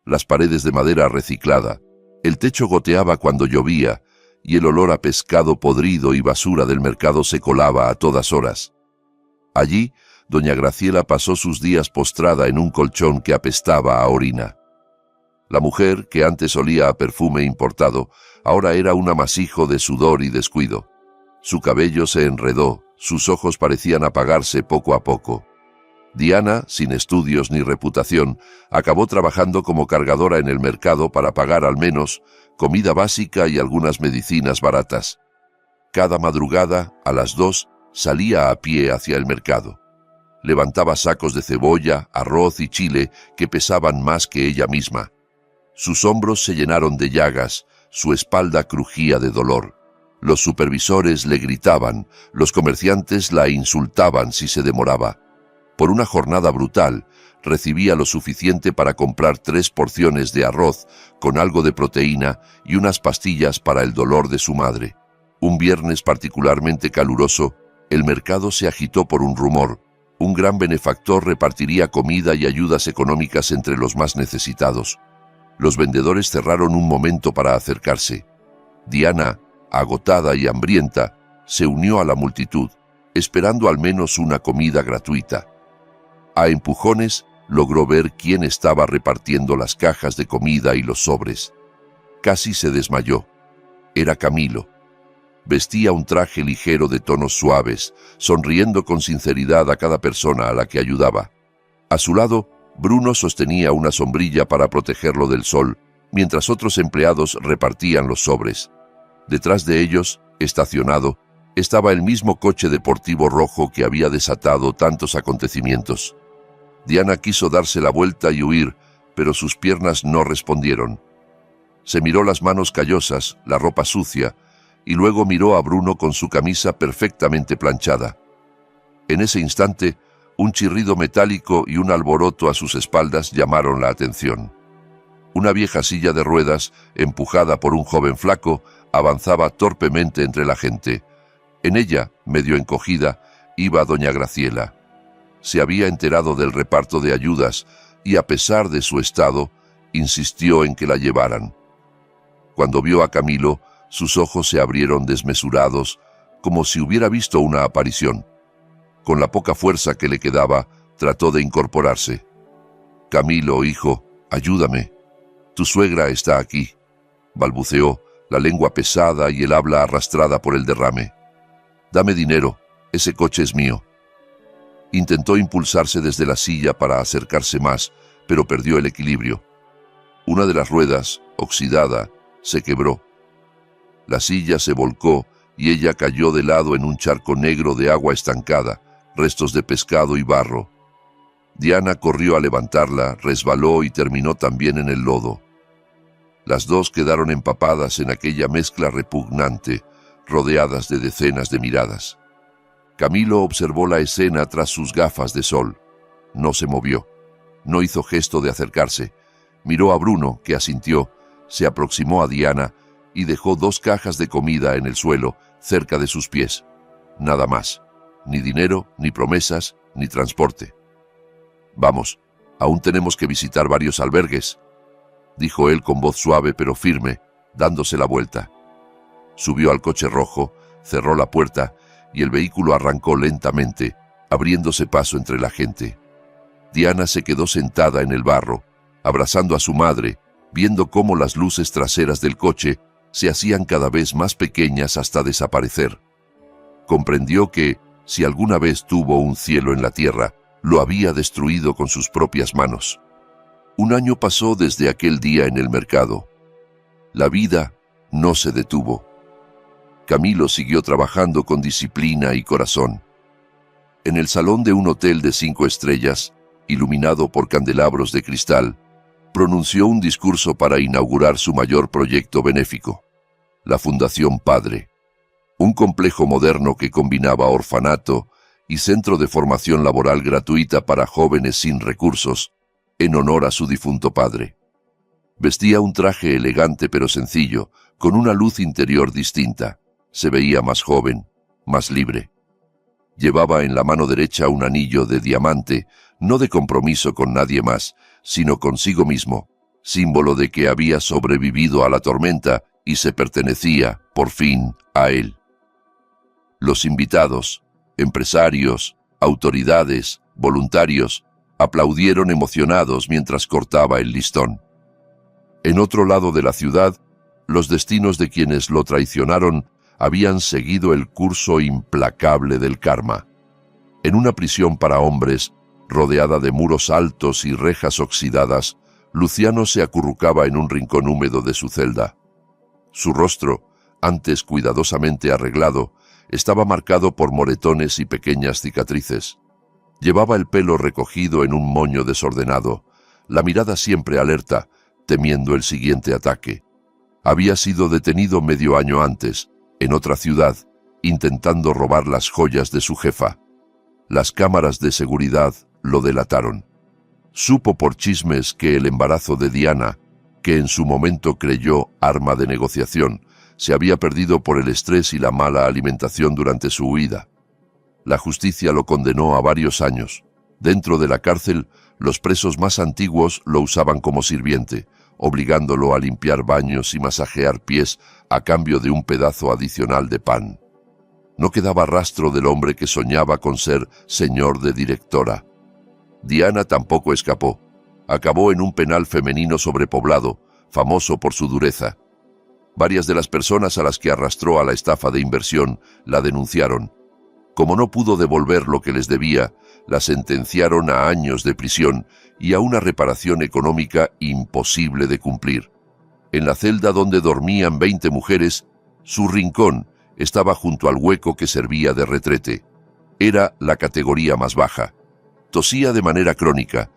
las paredes de madera reciclada, el techo goteaba cuando llovía y el olor a pescado podrido y basura del mercado se colaba a todas horas. Allí, doña Graciela pasó sus días postrada en un colchón que apestaba a orina. La mujer, que antes olía a perfume importado, ahora era un amasijo de sudor y descuido. Su cabello se enredó, sus ojos parecían apagarse poco a poco. Diana, sin estudios ni reputación, acabó trabajando como cargadora en el mercado para pagar al menos comida básica y algunas medicinas baratas. Cada madrugada, a las 2, salía a pie hacia el mercado. Levantaba sacos de cebolla, arroz y chile que pesaban más que ella misma. Sus hombros se llenaron de llagas, su espalda crujía de dolor. Los supervisores le gritaban, los comerciantes la insultaban si se demoraba. Por una jornada brutal, recibía lo suficiente para comprar 3 porciones de arroz con algo de proteína y unas pastillas para el dolor de su madre. Un viernes particularmente caluroso, el mercado se agitó por un rumor. Un gran benefactor repartiría comida y ayudas económicas entre los más necesitados. Los vendedores cerraron un momento para acercarse. Diana, agotada y hambrienta, se unió a la multitud, esperando al menos una comida gratuita. A empujones logró ver quién estaba repartiendo las cajas de comida y los sobres. Casi se desmayó. Era Camilo. Vestía un traje ligero de tonos suaves, sonriendo con sinceridad a cada persona a la que ayudaba. A su lado, Bruno sostenía una sombrilla para protegerlo del sol, mientras otros empleados repartían los sobres. Detrás de ellos, estacionado, estaba el mismo coche deportivo rojo que había desatado tantos acontecimientos. Diana quiso darse la vuelta y huir, pero sus piernas no respondieron. Se miró las manos callosas, la ropa sucia, y luego miró a Bruno con su camisa perfectamente planchada. En ese instante, un chirrido metálico y un alboroto a sus espaldas llamaron la atención. Una vieja silla de ruedas, empujada por un joven flaco, avanzaba torpemente entre la gente. En ella, medio encogida, iba doña Graciela. Se había enterado del reparto de ayudas y, a pesar de su estado, insistió en que la llevaran. Cuando vio a Camilo, sus ojos se abrieron desmesurados, como si hubiera visto una aparición. Con la poca fuerza que le quedaba, trató de incorporarse. «Camilo, hijo, ayúdame. Tu suegra está aquí», balbuceó, la lengua pesada y el habla arrastrada por el derrame. «Dame dinero, ese coche es mío». Intentó impulsarse desde la silla para acercarse más, pero perdió el equilibrio. Una de las ruedas, oxidada, se quebró. La silla se volcó y ella cayó de lado en un charco negro de agua estancada, restos de pescado y barro. Diana corrió a levantarla, resbaló y terminó también en el lodo. Las dos quedaron empapadas en aquella mezcla repugnante, rodeadas de decenas de miradas. Camilo observó la escena tras sus gafas de sol. No se movió. No hizo gesto de acercarse. Miró a Bruno, que asintió, se aproximó a Diana y dejó 2 cajas de comida en el suelo, cerca de sus pies. Nada más. Ni dinero, ni promesas, ni transporte. «Vamos, aún tenemos que visitar varios albergues», dijo él con voz suave pero firme, dándose la vuelta. Subió al coche rojo, cerró la puerta y el vehículo arrancó lentamente, abriéndose paso entre la gente. Diana se quedó sentada en el barro, abrazando a su madre, viendo cómo las luces traseras del coche se hacían cada vez más pequeñas hasta desaparecer. Comprendió que, si alguna vez tuvo un cielo en la tierra, lo había destruido con sus propias manos. 1 año pasó desde aquel día en el mercado. La vida no se detuvo. Camilo siguió trabajando con disciplina y corazón. En el salón de un hotel de 5 estrellas, iluminado por candelabros de cristal, pronunció un discurso para inaugurar su mayor proyecto benéfico, la Fundación Padre, un complejo moderno que combinaba orfanato y centro de formación laboral gratuita para jóvenes sin recursos, en honor a su difunto padre. Vestía un traje elegante pero sencillo, con una luz interior distinta. Se veía más joven, más libre. Llevaba en la mano derecha un anillo de diamante, no de compromiso con nadie más, sino consigo mismo, símbolo de que había sobrevivido a la tormenta y se pertenecía, por fin, a él. Los invitados, empresarios, autoridades, voluntarios, aplaudieron emocionados mientras cortaba el listón. En otro lado de la ciudad, los destinos de quienes lo traicionaron habían seguido el curso implacable del karma. En una prisión para hombres, rodeada de muros altos y rejas oxidadas, Luciano se acurrucaba en un rincón húmedo de su celda. Su rostro, antes cuidadosamente arreglado, estaba marcado por moretones y pequeñas cicatrices. Llevaba el pelo recogido en un moño desordenado, la mirada siempre alerta, temiendo el siguiente ataque. Había sido detenido medio año antes, en otra ciudad, intentando robar las joyas de su jefa. Las cámaras de seguridad lo delataron. Supo por chismes que el embarazo de Diana, que en su momento creyó arma de negociación, se había perdido por el estrés y la mala alimentación durante su huida. La justicia lo condenó a varios años. Dentro de la cárcel, los presos más antiguos lo usaban como sirviente, obligándolo a limpiar baños y masajear pies a cambio de un pedazo adicional de pan. No quedaba rastro del hombre que soñaba con ser señor de directora. Diana tampoco escapó. Acabó en un penal femenino sobrepoblado, famoso por su dureza. Varias de las personas a las que arrastró a la estafa de inversión la denunciaron. Como no pudo devolver lo que les debía, la sentenciaron a años de prisión y a una reparación económica imposible de cumplir. En la celda donde dormían 20 mujeres, Su rincón estaba junto al hueco que servía de retrete. Era la categoría más baja. Tosía de manera crónica.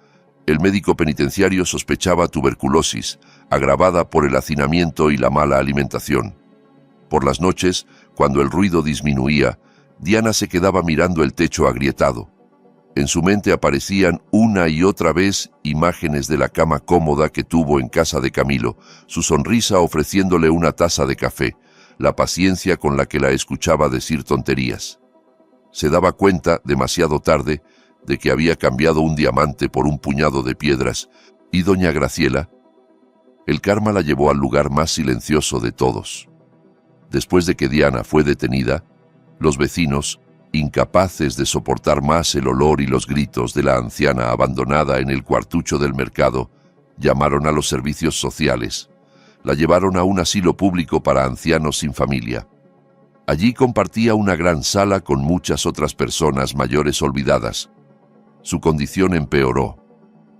El médico penitenciario sospechaba tuberculosis, agravada por el hacinamiento y la mala alimentación. Por las noches, cuando el ruido disminuía, Diana se quedaba mirando el techo agrietado. En su mente aparecían una y otra vez imágenes de la cama cómoda que tuvo en casa de Camilo, su sonrisa ofreciéndole una taza de café, la paciencia con la que la escuchaba decir tonterías. Se daba cuenta, demasiado tarde, de que había cambiado un diamante por un puñado de piedras, y doña Graciela, el karma la llevó al lugar más silencioso de todos. Después de que Diana fue detenida, los vecinos, incapaces de soportar más el olor y los gritos de la anciana abandonada en el cuartucho del mercado, llamaron a los servicios sociales. La llevaron a un asilo público para ancianos sin familia. Allí compartía una gran sala con muchas otras personas mayores olvidadas. Su condición empeoró.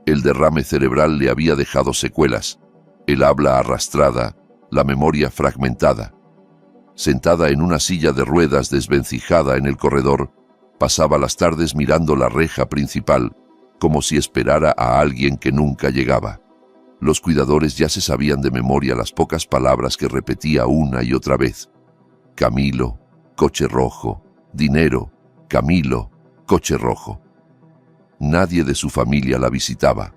El derrame cerebral le había dejado secuelas, el habla arrastrada, la memoria fragmentada. Sentada en una silla de ruedas desvencijada en el corredor, pasaba las tardes mirando la reja principal, como si esperara a alguien que nunca llegaba. Los cuidadores ya se sabían de memoria las pocas palabras que repetía una y otra vez. Camilo, coche rojo, dinero, Camilo, coche rojo. Nadie de su familia la visitaba.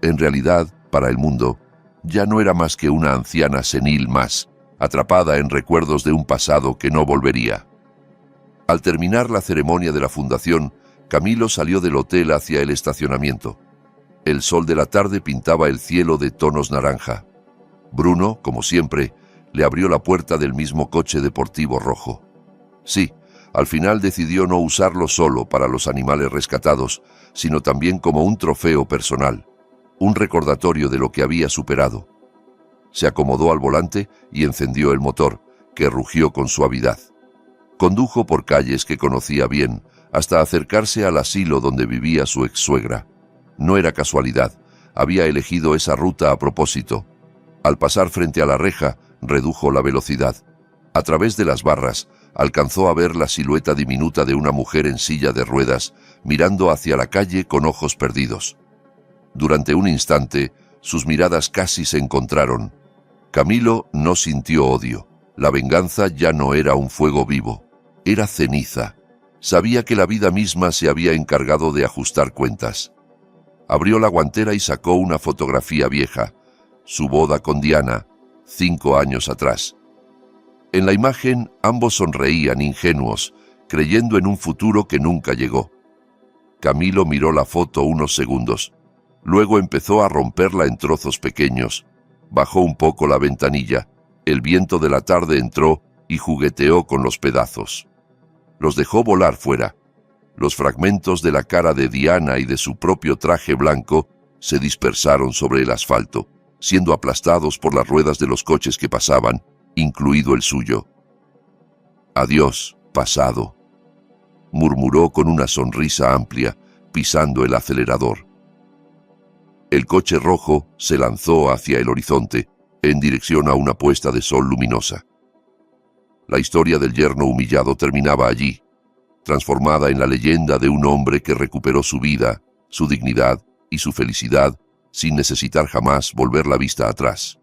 En realidad, para el mundo, ya no era más que una anciana senil más, atrapada en recuerdos de un pasado que no volvería. Al terminar la ceremonia de la fundación, Camilo salió del hotel hacia el estacionamiento. El sol de la tarde pintaba el cielo de tonos naranja. Bruno, como siempre, le abrió la puerta del mismo coche deportivo rojo. Sí, al final decidió no usarlo solo para los animales rescatados, sino también como un trofeo personal, un recordatorio de lo que había superado. Se acomodó al volante y encendió el motor, que rugió con suavidad. Condujo por calles que conocía bien, hasta acercarse al asilo donde vivía su ex-suegra. No era casualidad, había elegido esa ruta a propósito. Al pasar frente a la reja, redujo la velocidad. A través de las barras, alcanzó a ver la silueta diminuta de una mujer en silla de ruedas, mirando hacia la calle con ojos perdidos. Durante un instante, sus miradas casi se encontraron. Camilo no sintió odio. La venganza ya no era un fuego vivo, era ceniza. Sabía que la vida misma se había encargado de ajustar cuentas. Abrió la guantera y sacó una fotografía vieja, su boda con Diana, 5 años atrás. En la imagen, ambos sonreían ingenuos, creyendo en un futuro que nunca llegó. Camilo miró la foto unos segundos. Luego empezó a romperla en trozos pequeños. Bajó un poco la ventanilla. El viento de la tarde entró y jugueteó con los pedazos. Los dejó volar fuera. Los fragmentos de la cara de Diana y de su propio traje blanco se dispersaron sobre el asfalto, siendo aplastados por las ruedas de los coches que pasaban, incluido el suyo. «Adiós, pasado», murmuró con una sonrisa amplia, pisando el acelerador. El coche rojo se lanzó hacia el horizonte, en dirección a una puesta de sol luminosa. La historia del yerno humillado terminaba allí, transformada en la leyenda de un hombre que recuperó su vida, su dignidad y su felicidad sin necesitar jamás volver la vista atrás.